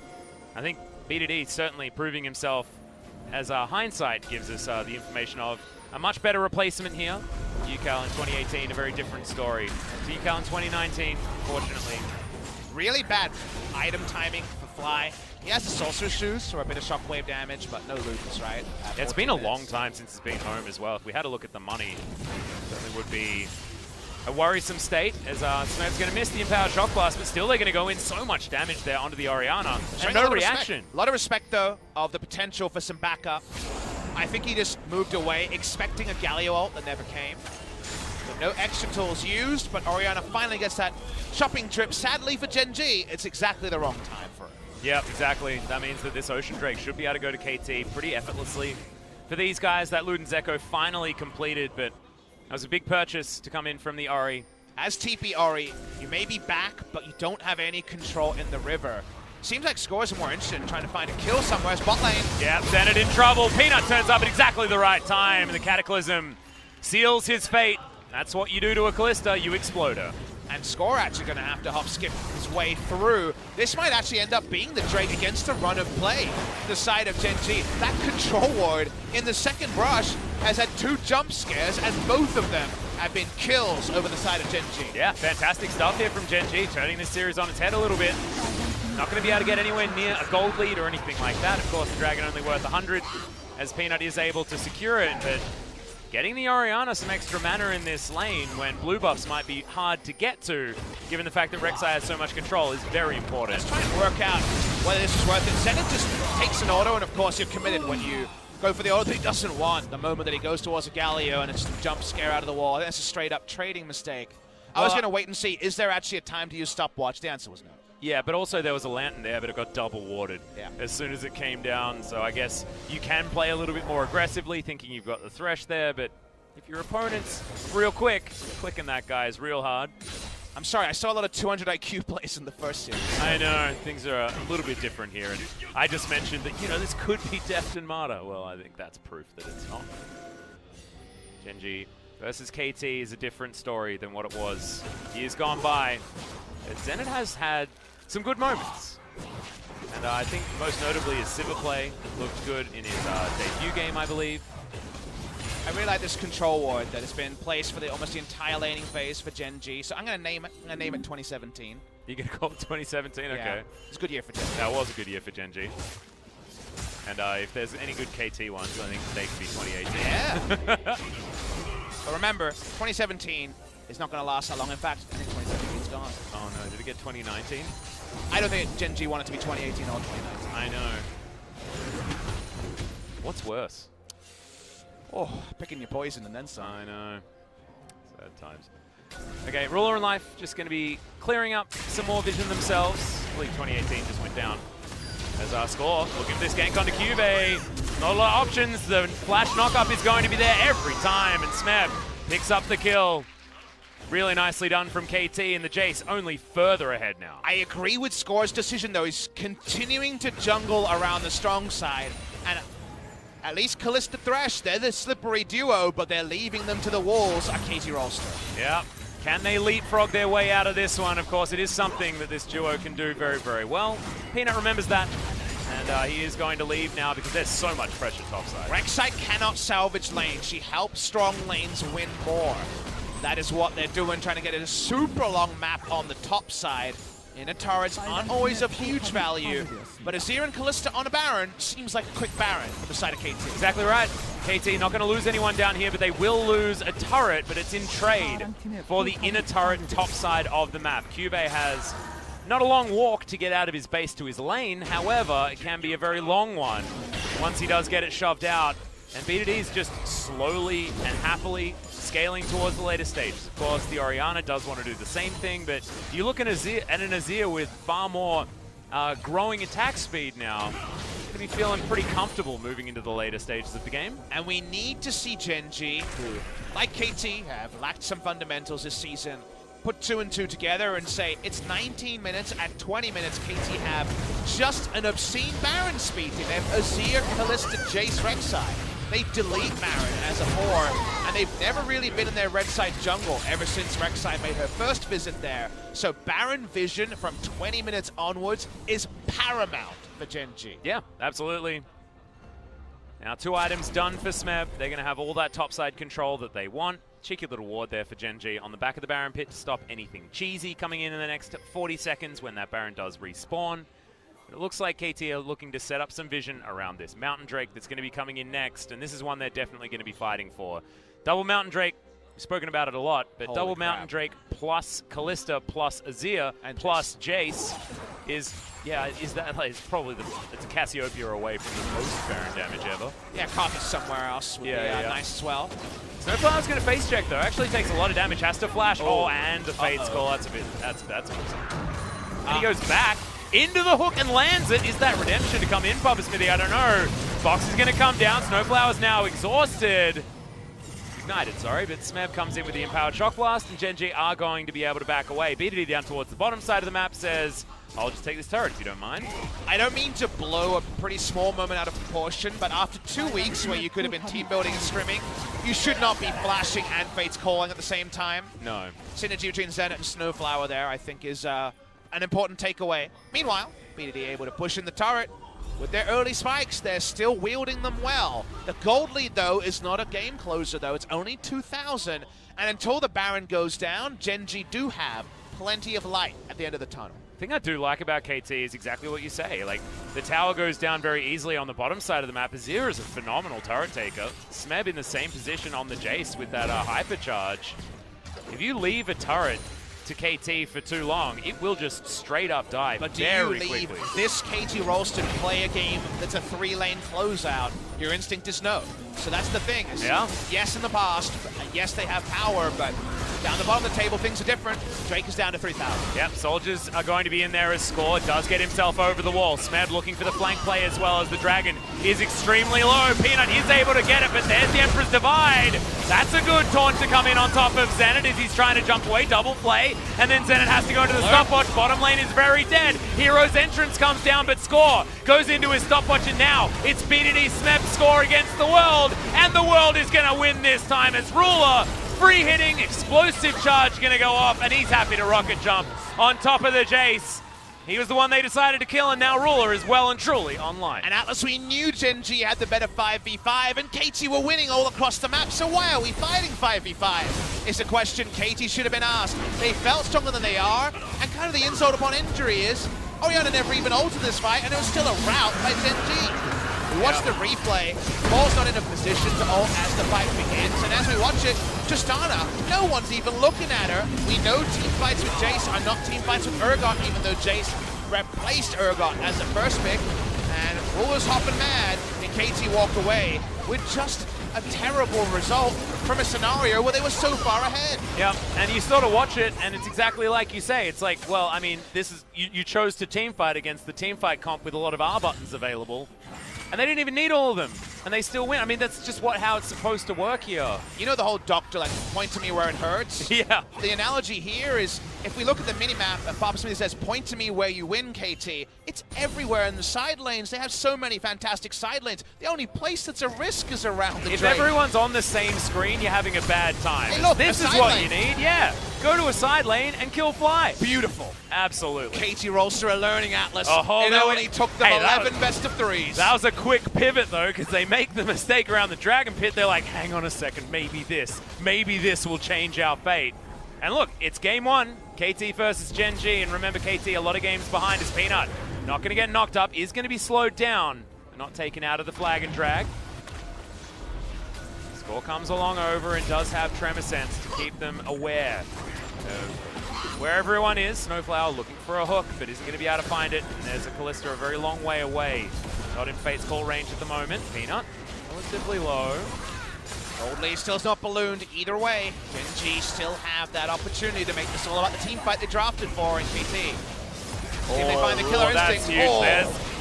I think B2D certainly proving himself, as hindsight gives us the information of, a much better replacement here. Yukal in 2018, a very different story. To Yukal in 2019, fortunately. Really bad item timing for Fly. He has the Sorcerer's Shoes for a bit of shockwave damage, but no loops, right? Yeah, it's been a long time since he's been home as well. If we had a look at the money, certainly would be a worrisome state, as Smeb's going to miss the Empowered Shock Blast, but still they're going to go in so much damage there onto the Orianna. And no reaction. A lot of respect, though, of the potential for some backup. I think he just moved away, expecting a Galio ult that never came. But no extra tools used, but Orianna finally gets that shopping trip. Sadly for GenG, it's exactly the wrong time for it. Yep, exactly. That means that this Ocean Drake should be able to go to KT pretty effortlessly. For these guys, that Luden's Echo finally completed, but that was a big purchase to come in from the Ori. As TP Ori, you may be back, but you don't have any control in the river. Seems like Scores are more interested in trying to find a kill somewhere. Bot lane. Yeah, Zenit in trouble. Peanut turns up at exactly the right time, and the Cataclysm seals his fate. That's what you do to a Callista, you explode her. And Score actually going to have to hop skip his way through. This might actually end up being the Drake against the run of play. The side of GenG. That Control Ward in the second rush has had 2 jump scares, and both of them have been kills over the side of GenG. Yeah, fantastic stuff here from GenG, turning this series on its head a little bit. Not going to be able to get anywhere near a gold lead or anything like that. Of course, the Dragon only worth 100, as Peanut is able to secure it, but getting the Orianna some extra mana in this lane when blue buffs might be hard to get to, given the fact that Rek'Sai has so much control, is very important. Let's try and work out whether this is worth it. Zenit just takes an auto, and of course you're committed when you go for the auto that he doesn't want. The moment that he goes towards a Galio and it's a jump scare out of the wall, that's a straight up trading mistake. I was going to wait and see, is there actually a time to use stopwatch? The answer was no. Yeah, but also there was a lantern there, but it got double warded yeah. as soon as it came down. So I guess you can play a little bit more aggressively, thinking you've got the Thresh there, but if your opponent's real quick, clicking that guy is real hard. I'm sorry, I saw a lot of 200 IQ plays in the first series. I know, things are a little bit different here. And I just mentioned that, this could be Deft and Mata. Well, I think that's proof that it's not. GenG versus KT is a different story than what it was years gone by. Zenit has had some good moments. And I think most notably his Sivir play looked good in his debut game, I believe. I really like this control ward that has been placed for almost the entire laning phase for GenG. So I'm going to name it. I'm going to name it 2017. You're going to call it 2017? Okay. Yeah, it's a good year for GenG. That was a good year for GenG. And if there's any good KT ones, I think they could be 2018. Yeah. But remember, 2017 is not going to last that long. In fact, I think 2017's gone. Oh no, did it get 2019? I don't think GenG wanted to be 2018 or 2019. I know. What's worse? Oh, picking your poison and then some. I know. Sad times. Okay, Ruler in Life just going to be clearing up some more vision themselves. I believe 2018 just went down. As our score, looking for this gank onto CuVee. Not a lot of options. The flash knockup is going to be there every time. And Smeb picks up the kill. Really nicely done from KT, and the Jace only further ahead now. I agree with Score's decision, though. He's continuing to jungle around the strong side. And at least Kalista Thresh, they're the slippery duo, but they're leaving them to the walls are KT Rolster. Yeah. Can they leapfrog their way out of this one? Of course, it is something that this duo can do very, very well. Peanut remembers that, and he is going to leave now because there's so much pressure topside. Rek'Sai cannot salvage lane. She helps strong lanes win more. That is what they're doing, trying to get a super long map on the top side. Inner turrets aren't always of huge value, but Azir and Kalista on a Baron seems like a quick Baron from the side of KT. Exactly right. KT not going to lose anyone down here, but they will lose a turret, but it's in trade for the inner turret top side of the map. CuVee has not a long walk to get out of his base to his lane, however, it can be a very long one once he does get it shoved out. And BDD is just slowly and happily scaling towards the later stages. Of course, the Orianna does want to do the same thing, but you look at an Azir with far more growing attack speed now, going to be feeling pretty comfortable moving into the later stages of the game. And we need to see GenG, who, like KT, have lacked some fundamentals this season, put 2 and 2 together and say, it's 19 minutes, at 20 minutes, KT have just an obscene Baron speed. They have Azir, Kalista, Jace, Rek'Sai. They delete Baron as a 4, and they've never really been in their red side jungle ever since Rek'Sai made her first visit there. So Baron vision from 20 minutes onwards is paramount for GenG. Yeah, absolutely. Now 2 items done for Smeb. They're going to have all that topside control that they want. Cheeky little ward there for GenG on the back of the Baron pit to stop anything cheesy coming in the next 40 seconds when that Baron does respawn. It looks like KT are looking to set up some vision around this Mountain Drake that's going to be coming in next, and this is one they're definitely going to be fighting for. Double Mountain Drake, we've spoken about it a lot, but Holy double crap. Mountain Drake plus Kalista plus Azir and plus Jace is, it's probably it's a Cassiopeia away from the most Baron damage ever. Yeah, Karthus somewhere else would be nice as well. SnowFlower's going to face check though. Actually takes a lot of damage, has to flash. Oh, and the Fate's Call. That's awesome. And he goes back into the hook and lands it. Is that redemption to come in, Papa Smithy? I don't know. Fox is going to come down. SnowFlower's now exhausted. Ignited, sorry, but Smeb comes in with the Empowered Shock Blast, and GenG are going to be able to back away. BDD down towards the bottom side of the map says, I'll just take this turret if you don't mind. I don't mean to blow a pretty small moment out of proportion, but after 2 weeks where you could have been team building and scrimming, you should not be flashing and Fate's Calling at the same time. No. Synergy between Zenit and SnowFlower there, I think, is an important takeaway. Meanwhile, BDD able to push in the turret. With their early spikes, they're still wielding them well. The gold lead, though, is not a game closer, though. It's only 2,000. And until the Baron goes down, GenG do have plenty of light at the end of the tunnel. The thing I do like about KT is exactly what you say. Like, the tower goes down very easily on the bottom side of the map. Azir is a phenomenal turret taker. Smeb in the same position on the Jace with that hypercharge. If you leave a turret to KT for too long, it will just straight up die But do very you leave quickly. this KT Rolster to play a game that's a 3-lane closeout? Your instinct is no. So that's the thing. Is yes, in the past, yes, they have power, but down the bottom of the table, things are different. Drake is down to 3,000. Yep, Soldiers are going to be in there as Score. Does get himself over the wall. Smeb looking for the flank play as well as the Dragon is extremely low. Peanut is able to get it, but there's the Emperor's Divide. That's a good taunt to come in on top of Zenit as he's trying to jump away. Double play, and then Zenit has to go into the stopwatch. Bottom lane is very dead. Hero's entrance comes down, but Score goes into his stopwatch, and now it's BDD Smeb Score against the world, and the world is going to win this time as Ruler free hitting, explosive charge going to go off, and he's happy to rocket jump on top of the Jace. He was the one they decided to kill, and now Ruler is well and truly online. And Atlas, we knew GenG had the better 5v5, and KT were winning all across the map, so why are we fighting 5v5? It's a question KT should have been asked. They felt stronger than they are, and kind of the insult upon injury is, Orianna never even ulted this fight, and it was still a rout by GenG. We watched the replay. Ball's not in a position to ult as the fight begins, and as we watch it, Tristana, no one's even looking at her. We know team fights with Jace are not team fights with Urgot, even though Jace replaced Urgot as the first pick, and Ruler's hopping mad, and KT walked away with just a terrible result from a scenario where they were so far ahead. Yeah, and you sort of watch it, and it's exactly like you say. It's like, well, I mean, this is you chose to team fight against the team fight comp with a lot of R buttons available. And they didn't even need all of them, and they still win. I mean, that's just how it's supposed to work here. You know the whole doctor, like, point to me where it hurts? Yeah. The analogy here is, if we look at the minimap, and Bob Smith says, point to me where you win, KT, it's everywhere in the side lanes. They have so many fantastic side lanes. The only place that's a risk is around the If Drake. everyone's on the same screen, you're having a bad time. Hey, look, this a is side what lane. you need, yeah. Go to a side lane and kill Fly. Beautiful. Absolutely. KT Rolster are learning Atlas. Oh, it only took them 11 best of 3s. That was a quick pivot, though, because they make the mistake around the Dragon Pit. They're like, hang on a second, maybe this will change our fate. And look, it's game 1, KT versus GenG, and remember KT, a lot of games behind is Peanut. Not going to get knocked up, is going to be slowed down, not taken out of the flag and drag. Score comes along over and does have Tremor Sense to keep them aware of where everyone is. SnowFlower looking for a hook, but isn't going to be able to find it. And there's a Kalista a very long way away. Not in Fate's call range at the moment. Peanut, relatively low. Gold lead still's not ballooned either way. GenG still have that opportunity to make this all about the team fight they drafted for in KT. See if they find the killer that's instinct. huge.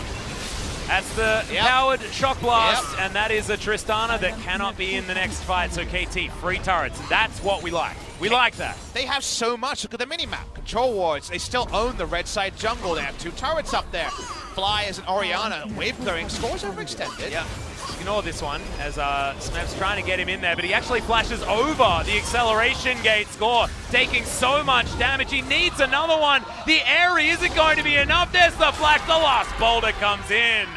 That's the powered shock blast, and that is a Tristana that cannot be in the next fight. So KT, free turrets. That's what we like. We like that. They have so much. Look at the minimap. Control wards. They still own the red side jungle. They have 2 turrets up there. Fly as an Orianna. Wave clearing. Scores overextended. Yeah. Ignore this one as Smeb's trying to get him in there, but he actually flashes over the acceleration gate. Score taking so much damage. He needs another one. The airy isn't going to be enough. There's the flash. The last boulder comes in.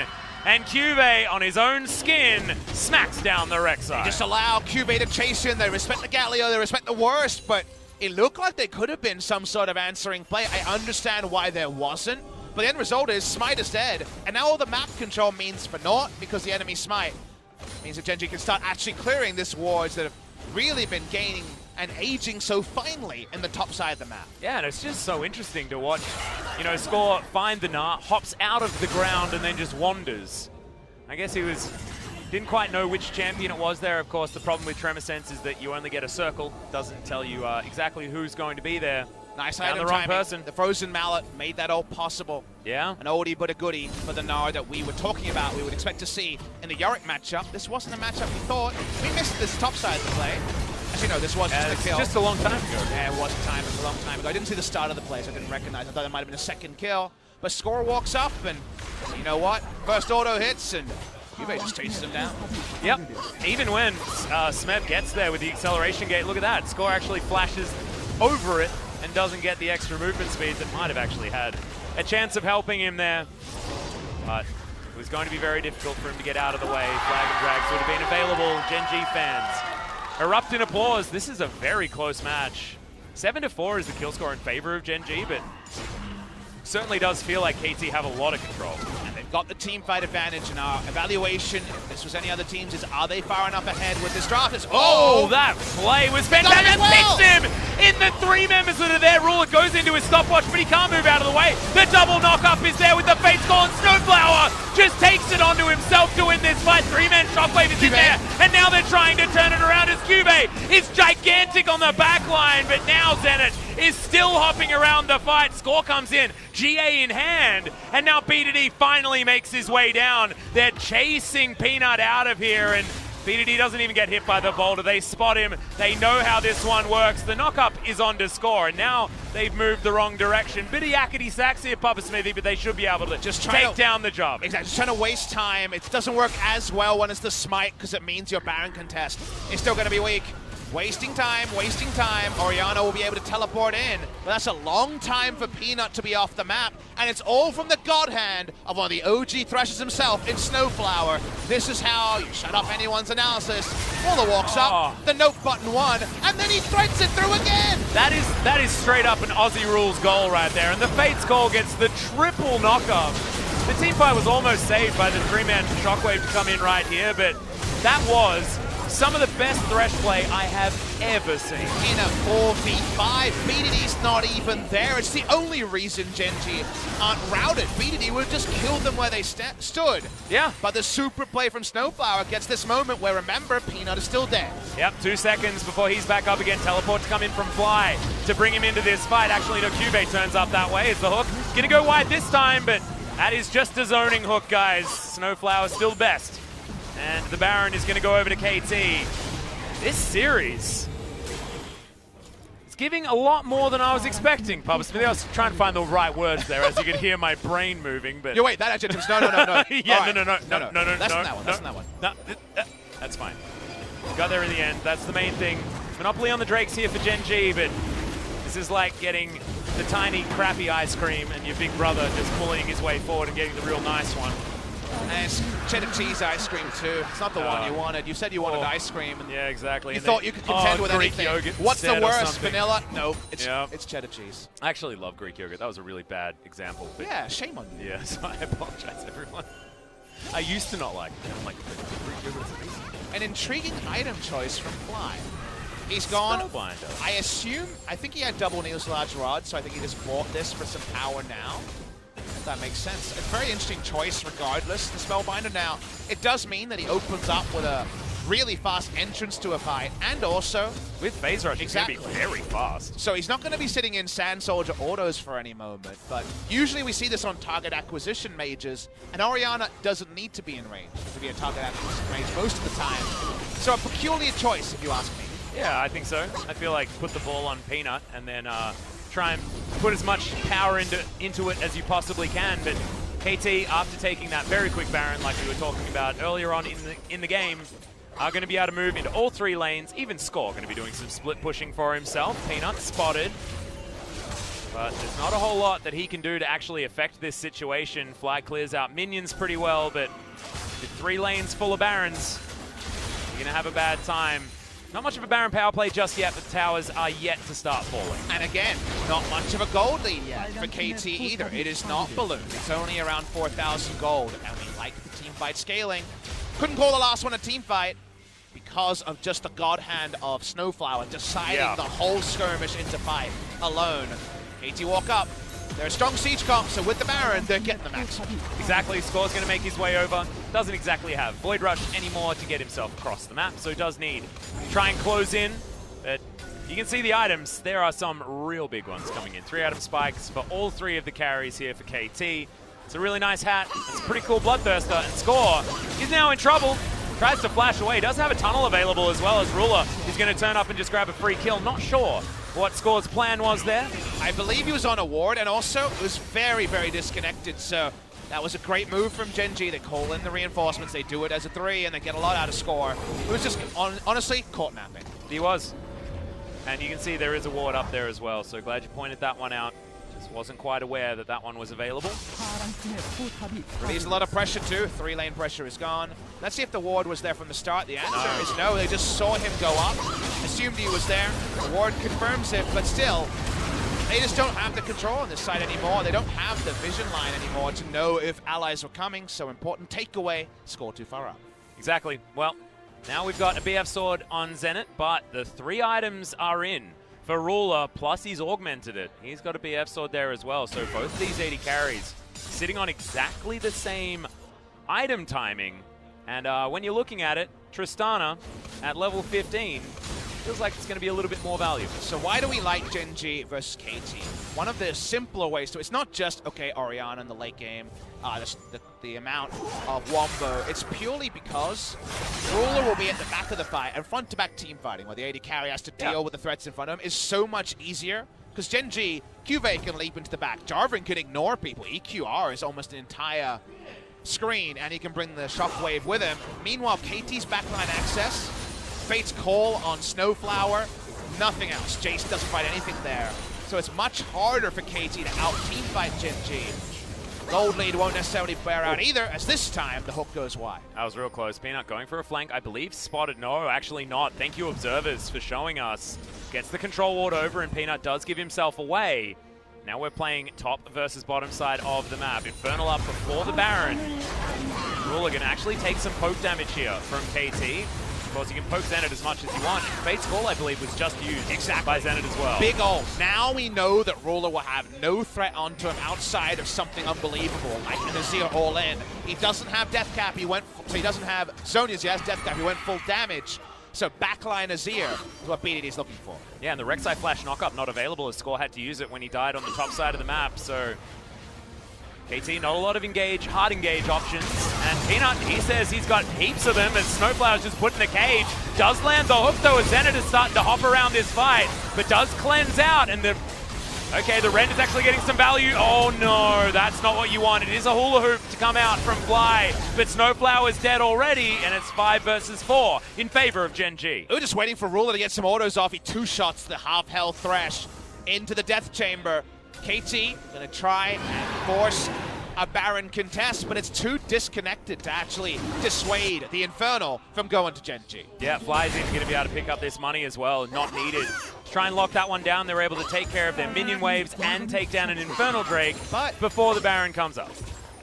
And CuVee, on his own skin, smacks down the Rek'Sai. They just allow CuVee to chase in. They respect the Galio. They respect the worst, but it looked like there could have been some sort of answering play. I understand why there wasn't. But the end result is Smite is dead, and now all the map control means for naught because the enemy Smite means that GenG can start actually clearing this wards that have really been gaining and aging so finely in the top side of the map. Yeah, and it's just so interesting to watch, you know, Score find the Gnar, hops out of the ground and then just wanders. I guess he didn't quite know which champion it was there. Of course, the problem with Tremor Sense is that you only get a circle. Doesn't tell you exactly who's going to be there. Nice Found item the wrong timing. person. The Frozen Mallet made that all possible. Yeah. An oldie but a goodie for the Gnar that we were talking about, we would expect to see in the Yorick matchup. This wasn't the matchup we thought. We missed this top side of the play. Actually, no, this was just a kill. Just a long time ago. Yeah, it was a long time ago. I didn't see the start of the play, so I didn't recognize. I thought it might have been a second kill. But Score walks up, and you know what? First auto hits, and CuVee just chases him down. Yep. Even when Smeb gets there with the acceleration gate, look at that. Score actually flashes over it and doesn't get the extra movement speed that might have actually had a chance of helping him there. But it was going to be very difficult for him to get out of the way. Flag and drags would have been available. GenG fans erupt in applause. This is a very close match. 7-4 is the kill score in favor of GenG, but certainly does feel like KT have a lot of control. And they've got the team fight advantage in our evaluation. If this was any other teams, is are they far enough ahead with this draft? Oh, that play was fantastic. Well. Fixed him! in the 3 members that are there. Ruler goes into his stopwatch, but he can't move out of the way. The double knock-up is there with the Fate's Call, and SnowFlower just takes it onto himself to win this fight. 3-man Shockwave is in there, and now they're trying to turn it around as CuVee is gigantic on the back line, but now Zenit is still hopping around the fight. Score comes in, GA in hand, and now BDD finally makes his way down. They're chasing Peanut out of here, and BDD doesn't even get hit by the boulder. They spot him. They know how this one works. The knockup is on to score, and now they've moved the wrong direction. Bit of yakety sacks here, Papa Smithy, but they should be able to just take down the job. Exactly, just trying to waste time. It doesn't work as well when it's the smite, because it means your Baron contest is still going to be weak. Wasting time, wasting time. Orianna will be able to teleport in, but that's a long time for Peanut to be off the map, and it's all from the god hand of one of the OG Threshers himself in SnowFlower. This is how you shut up anyone's analysis. Waller walks up, the note button won, and then he threads it through again. That is straight up an Aussie rules goal right there, and the Fate's Call gets the triple knockup. The teamfight was almost saved by the 3-man Shockwave to come in right here, but that was some of the best Thresh play I have ever seen. In a 4v5, BDD's not even there. It's the only reason GenG aren't routed. BDD would have just killed them where they stood. Yeah. But the super play from SnowFlower gets this moment where, remember, Peanut is still dead. Yep, 2 seconds before he's back up again. Teleport to come in from Fly to bring him into this fight. Actually, no, CuVee turns up that way. It's the hook. Gonna go wide this time, but that is just a zoning hook, guys. SnowFlower still the best. And the Baron is going to go over to KT. This series is giving a lot more than I was expecting, Papa Smithy. I was trying to find the right words there, as you could hear my brain moving. But wait, that adjective's no. Yeah, right. no. That's that one. No, that's fine. Got there in the end. That's the main thing. Monopoly on the Drakes here for GenG, but this is like getting the tiny, crappy ice cream and your big brother just bullying his way forward and getting the real nice one. And it's cheddar cheese ice cream too. It's not the one you wanted. You said you wanted ice cream. And yeah, exactly. You thought you could contend with Greek anything. Yogurt What's the worst? Vanilla? No, Yeah. it's cheddar cheese. I actually love Greek yogurt. That was a really bad example. But Yeah, shame on you. yeah, so I apologize, everyone. I used to not like it. I'm like, Greek yogurt is amazing. An intriguing item choice from Fly. He's gone. Spellbinder. I think he had double Neil's large rod, so I think he just bought this for some power now. That makes sense. A very interesting choice regardless. The Spellbinder now, it does mean that he opens up with a really fast entrance to a fight, and also with Phase Rush, he's going to be very fast. So he's not going to be sitting in Sand Soldier autos for any moment, but usually we see this on target acquisition mages, and Orianna doesn't need to be in range to be a target acquisition mage most of the time. So a peculiar choice, if you ask me. Yeah, I think so. I feel like put the ball on Peanut and then try and put as much power into it as you possibly can. But KT, after taking that very quick Baron, like we were talking about earlier on in the game, are going to be able to move into all 3 lanes. Even Score going to be doing some split pushing for himself. Peanut spotted. But there's not a whole lot that he can do to actually affect this situation. Fly clears out minions pretty well, but with 3 lanes full of Barons, you're going to have a bad time. Not much of a Baron power play just yet, but the towers are yet to start falling. And again, not much of a gold lead yet for KT either. It is not ballooned. It's only around 4,000 gold, and we like the team fight scaling. Couldn't call the last one a team fight because of just the god hand of SnowFlower deciding the whole skirmish into fight alone. KT walk up. They're a strong siege comp, so with the Baron, they're getting the max. Exactly, Score's going to make his way over. Doesn't exactly have Void Rush anymore to get himself across the map, so he does need to try and close in. But you can see the items. There are some real big ones coming in. 3 item spikes for all 3 of the carries here for KT. It's a really nice hat. It's a pretty cool Bloodthirster, and Score is now in trouble. Tries to flash away. Does have a tunnel available as well as Ruler is going to turn up and just grab a free kill. Not sure what Score's plan was there. I believe he was on a ward, and also it was very, very disconnected, so that was a great move from GenG. They call in the reinforcements, they do it as a 3, and they get a lot out of Score. It was just, honestly, caught napping. He was. And you can see there is a ward up there as well, so glad you pointed that one out. Just wasn't quite aware that that one was available. Released a lot of pressure too. 3-lane pressure is gone. Let's see if the ward was there from the start. The answer is no. They just saw him go up, assumed he was there. The ward confirms it, but still, they just don't have the control on this side anymore. They don't have the vision line anymore to know if allies were coming. So important takeaway, Score too far up. Exactly. Well, now we've got a BF sword on Zenit, but the 3 items are in for Ruler, plus he's augmented it. He's got a BF sword there as well, so both of these 80 carries sitting on exactly the same item timing. And when you're looking at it, Tristana at level 15 feels like it's going to be a little bit more valuable. So why do we like GenG versus KT? One of the simpler ways to, it's not just, okay, Orianna in the late game, the amount of Wombo. It's purely because Ruler will be at the back of the fight, and front-to-back team fighting, where the AD carry has to deal with the threats in front of him, is so much easier. Because GenG, CuVee can leap into the back. Jarvan can ignore people. EQR is almost an entire screen, and he can bring the shockwave with him. Meanwhile, KT's backline access, Fate's call on SnowFlower, nothing else. Jace doesn't fight anything there. So it's much harder for KT to out-teamfight GenG. Gold lead won't necessarily bear out either, as this time the hook goes wide. That was real close. Peanut going for a flank, I believe spotted. No, actually not. Thank you, observers, for showing us. Gets the control ward over, and Peanut does give himself away. Now we're playing top versus bottom side of the map. Infernal up before the Baron. Ruler can actually take some poke damage here from KT. Of course, you can poke Zenit as much as you want. Fate's call, I believe, was just used by Zenit as well. Big ult. Now we know that Ruler will have no threat onto him outside of something unbelievable, like an Azir all in. He doesn't have death cap, he doesn't have Zhonya's, he has death cap, he went full damage. So backline Azir is what BDD's looking for. Yeah, and the Rek'Sai flash knockup not available, as Score had to use it when he died on the top side of the map, so KT, not a lot of hard engage options. And Peanut, he says he's got heaps of them as SnowFlower's just put in the cage. Does land the hook though, as Zenit is starting to hop around this fight, but does cleanse out, and the Ren is actually getting some value. Oh no, that's not what you want. It is a hula hoop to come out from Fly, but SnowFlower's dead already, and it's 5 versus 4 in favor of GenG. We're just waiting for Ruler to get some autos off. He two-shots the half-health Thresh into the Death Chamber. KT gonna try and force a Baron contest, but it's too disconnected to actually dissuade the Infernal from going to GenG. Yeah, Fly's even gonna be able to pick up this money as well, not needed. Try and lock that one down. They're able to take care of their minion waves and take down an Infernal Drake before the Baron comes up.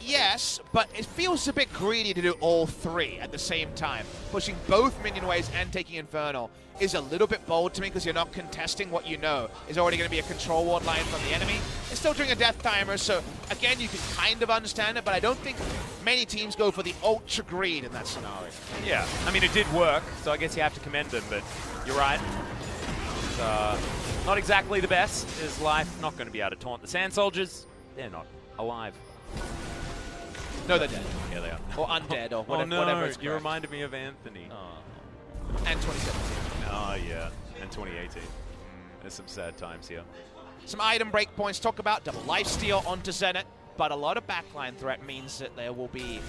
Yes, but it feels a bit greedy to do all three at the same time. Pushing both minion waves and taking Infernal is a little bit bold to me, because you're not contesting what you know is already going to be a control ward line from the enemy. It's still during a death timer, so again, you can kind of understand it, but I don't think many teams go for the ultra greed in that scenario. Yeah, I mean, it did work, so I guess you have to commend them, but you're right. It's, not exactly the best. Is Life not going to be able to taunt the Sand Soldiers? They're not alive. No, they're dead. Yeah, they are. Or undead, or whatever, oh, no, whatever it's you correct. reminded me of Anthony. And 2017. Oh, yeah. And 2018. There's some sad times here. Some item breakpoints, talk about double lifesteal onto Zenit, but a lot of backline threat means that there will be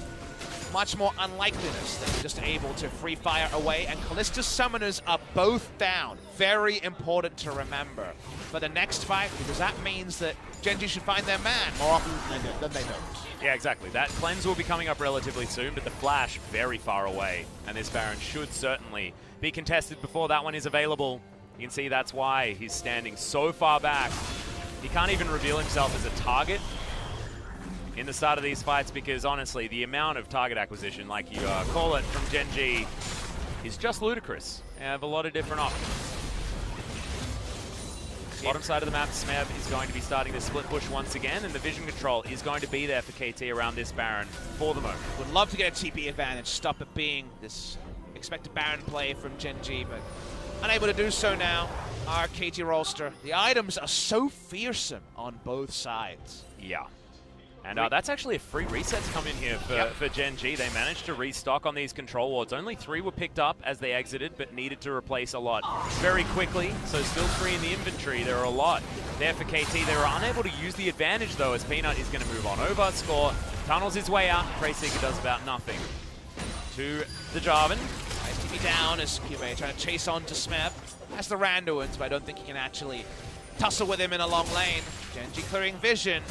much more unlikeliness that you're just able to free fire away, and Kallista's summoners are both down. Very important to remember for the next fight, because that means that GenG should find their man more often than they don't. Yeah, exactly. That cleanse will be coming up relatively soon, but the flash very far away, and this Baron should certainly be contested before that one is available. You can see that's why he's standing so far back. He can't even reveal himself as a target in the start of these fights, because honestly, the amount of target acquisition, like you call it, from GenG is just ludicrous. They have a lot of different options. Bottom side of the map, Smeb is going to be starting to split push once again, and the vision control is going to be there for KT around this Baron for the moment. Would love to get a TP advantage, stop it being this expected Baron play from GenG, but unable to do so now. Our KT Rolster. The items are so fearsome on both sides. Yeah. And that's actually a free reset to come in here for GenG. They managed to restock on these control wards. Only 3 were picked up as they exited, but needed to replace a lot very quickly. So still 3 in the inventory. There are a lot there for KT. They were unable to use the advantage, though, as Peanut is going to move on over. Score tunnels his way out. Preyseeker does about nothing to the Jarvan. Nice TP down as CuVee trying to chase on to Smeb. Has the Randuins, but I don't think he can actually tussle with him in a long lane. GenG clearing vision.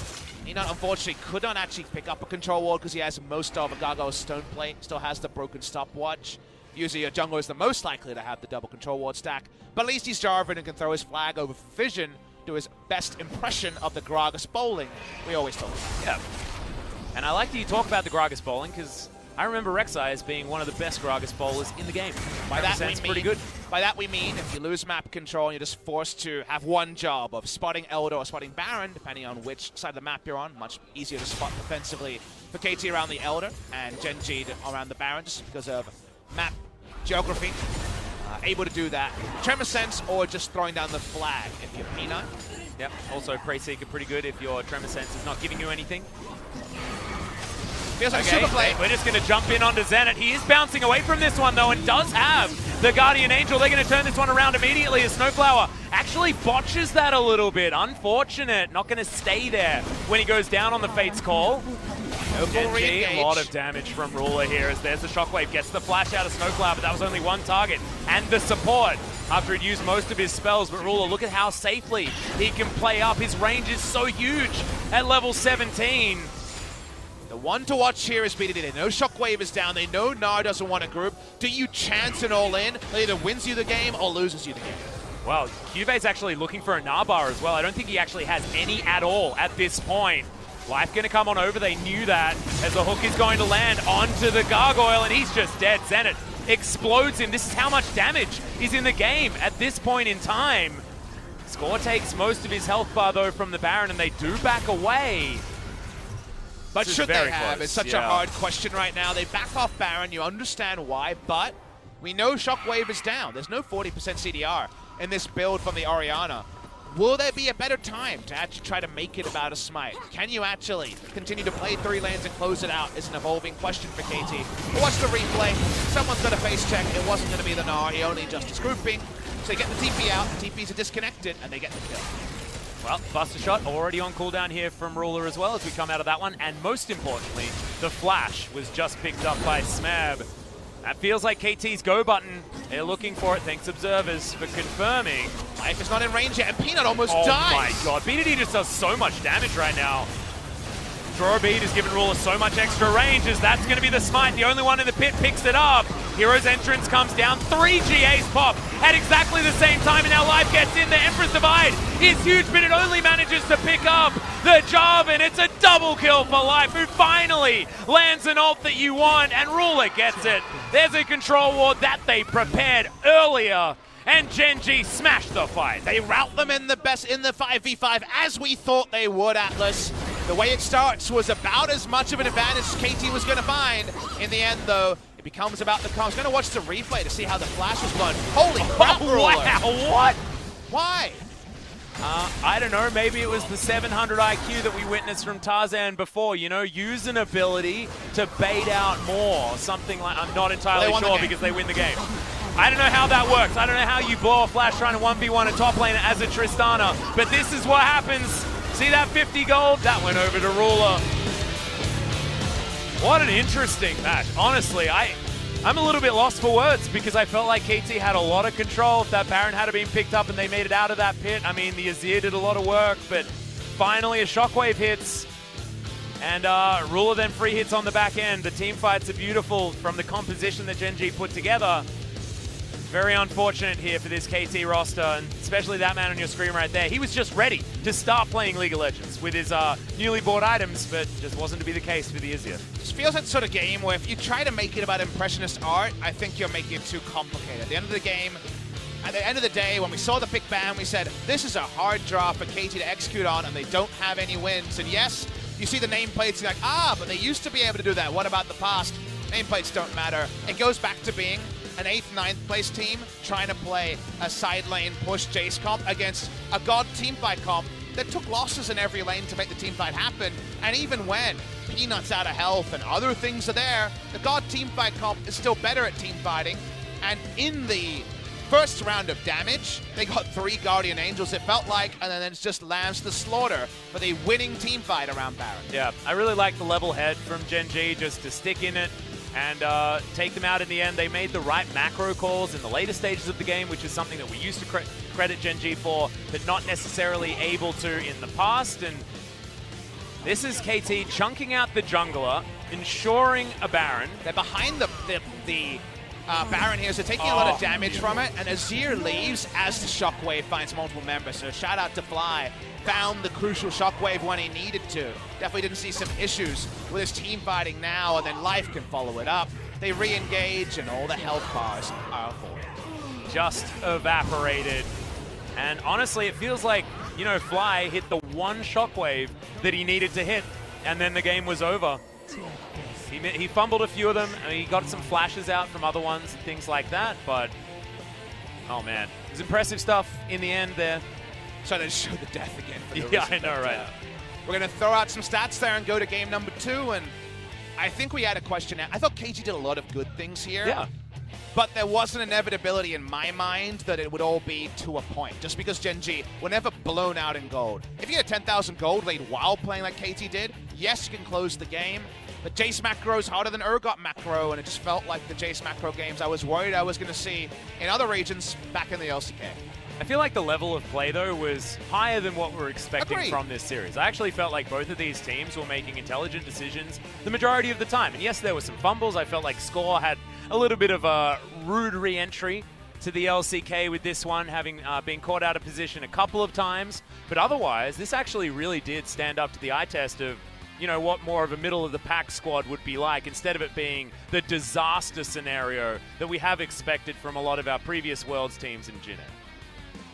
Peanut, unfortunately, could not actually pick up a control ward because he has most of a Gargoyle's Stone Plate. Still has the broken stopwatch. Usually a jungler is the most likely to have the double control ward stack. But at least he's Jarvan and can throw his flag over vision, do his best impression of the Gragas bowling we always told him. Yeah. And I like that you talk about the Gragas bowling, because I remember Rek'Sai as being one of the best Gragas bowlers in the game. By that we mean, pretty good. By that we mean if you lose map control and you're just forced to have one job of spotting Elder or spotting Baron, depending on which side of the map you're on. Much easier to spot defensively for KT around the Elder and GenG around the Baron just because of map geography. Able to do that. Tremor Sense or just throwing down the flag if you're Peanut. Yep, also Prey Seeker pretty good if your Tremor Sense is not giving you anything. Feels like super play. We're just going to jump in onto Zenit. He is bouncing away from this one, though, and does have the Guardian Angel. They're going to turn this one around immediately as SnowFlower actually botches that a little bit. Unfortunate. Not going to stay there when he goes down on the Fate's Call. GenG, a lot of damage from Ruler here as there's the Shockwave. Gets the flash out of SnowFlower, but that was only one target. And the support after he'd used most of his spells. But Ruler, look at how safely he can play up. His range is so huge at level 17. The one to watch here is BDD. They know Shockwave is down. They know Gnar doesn't want a group. Do you chance an all-in? That either wins you the game or loses you the game. Well, CuVee's actually looking for a Gnar bar as well. I don't think he actually has any at all at this point. Life going to come on over. They knew that as the hook is going to land onto the Gargoyle, and he's just dead. Zenit explodes him. This is how much damage is in the game at this point in time. Score takes most of his health bar, though, from the Baron, and they do back away. But should they have? Close. It's such a hard question right now. They back off Baron. You understand why, but we know Shockwave is down. There's no 40% CDR in this build from the Orianna. Will there be a better time to actually try to make it about a smite? Can you actually continue to play 3 lanes and close it out is an evolving question for KT. Watch the replay. Someone's got a face check. It wasn't going to be the Gnar. He only just his grouping. So they get the TP out. The TPs are disconnected, and they get the kill. Well, Buster Shot already on cooldown here from Ruler as well as we come out of that one. And most importantly, the flash was just picked up by Smeb. That feels like KT's go button. They're looking for it. Thanks, observers, for confirming. Life is not in range yet, and Peanut almost dies. Oh my god, BDD just does so much damage right now. Draw a bead has given Ruler so much extra range as that's going to be the smite. The only one in the pit picks it up. Hero's entrance comes down. 3 GAs pop at exactly the same time, and now Life gets in. The Emperor's Divide is huge, but it only manages to pick up the job, and it's a double kill for Life, who finally lands an ult that you want, and Ruler gets it. There's a control ward that they prepared earlier, and GenG smashed the fight. They rout them in the 5v5 as we thought they would, Atlas. The way it starts was about as much of an advantage as KT was going to find. In the end, though, it becomes about the comms. Going to watch the replay to see how the flash was blown. Holy crap, Ruler! Wow, what? Why? I don't know, maybe it was the 700 IQ that we witnessed from Tarzan before, you know, use an ability to bait out more, something like, I'm not entirely sure because they win the game. I don't know how that works. I don't know how you blow a flash trying to 1v1 a top laner as a Tristana, but this is what happens. See that 50 gold? That went over to Ruler. What an interesting match. Honestly, I'm a little bit lost for words because I felt like KT had a lot of control. If that Baron had been picked up and they made it out of that pit, I mean, the Azir did a lot of work, but finally a Shockwave hits. And Ruler then free hits on the back end. The team fights are beautiful from the composition that GenG put together. Very unfortunate here for this KT roster, and especially that man on your screen right there. He was just ready to start playing League of Legends with his newly bought items, but just wasn't to be the case for the Azir. This feels like the sort of game where if you try to make it about impressionist art, I think you're making it too complicated. At the end of the game, at the end of the day, when we saw the big ban, we said, this is a hard draw for KT to execute on, and they don't have any wins. And yes, you see the nameplates, you're like, but they used to be able to do that. What about the past? Nameplates don't matter. It goes back to being an 8th, 9th place team trying to play a side lane push Jace comp against a God teamfight comp that took losses in every lane to make the teamfight happen. And even when Peanut's out of health and other things are there, the God teamfight comp is still better at teamfighting. And in the first round of damage, they got 3 Guardian Angels, it felt like, and then it's just Lambs to the slaughter for the winning teamfight around Baron. Yeah, I really like the level head from GenG just to stick in it and take them out in the end. They made the right macro calls in the later stages of the game, which is something that we used to credit GenG for, but not necessarily able to in the past. And this is KT chunking out the jungler, ensuring a Baron. They're behind the Baron here, so taking a lot of damage from it, and Azir leaves as the Shockwave finds multiple members. So shout out to Fly found the crucial shockwave when he needed to. Definitely didn't see some issues with his team fighting now, and then Life can follow it up. They re-engage, and all the health bars are avoided. Just evaporated. And honestly, it feels like, you know, Fly hit the one shockwave that he needed to hit, and then the game was over. He fumbled a few of them, and he got some flashes out from other ones and things like that, but oh man. It was impressive stuff in the end there. So they show the death again. For no Yeah, reason, I know, but, right? We're going to throw out some stats there and go to game number 2, and I think we had a question. I thought KT did a lot of good things here. Yeah. But there was an inevitability in my mind that it would all be to a point, just because GenG were never blown out in gold. If you had 10,000 gold lead while playing like KT did, yes, you can close the game, but Jace macro is harder than Urgot macro, and it just felt like the Jace macro games I was worried I was going to see in other regions back in the LCK. I feel like the level of play, though, was higher than what we're expecting Agreed. from this series. I actually felt like both of these teams were making intelligent decisions the majority of the time. And yes, there were some fumbles. I felt like Score had a little bit of a rude re-entry to the LCK with this one, having been caught out of position a couple of times. But otherwise, this actually really did stand up to the eye test of, you know, what more of a middle-of-the-pack squad would be like, instead of it being the disaster scenario that we have expected from a lot of our previous Worlds teams in GenG.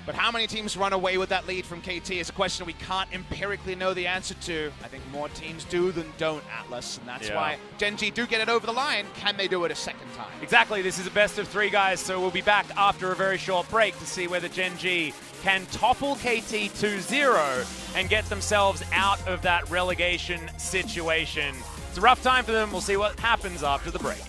But how many teams run away with that lead from KT is a question we can't empirically know the answer to. I think more teams do than don't, Atlas, and that's why GenG do get it over the line. Can they do it a second time? Exactly. This is a best of 3, guys, so we'll be back after a very short break to see whether GenG can topple KT 2-0 and get themselves out of that relegation situation. It's a rough time for them. We'll see what happens after the break.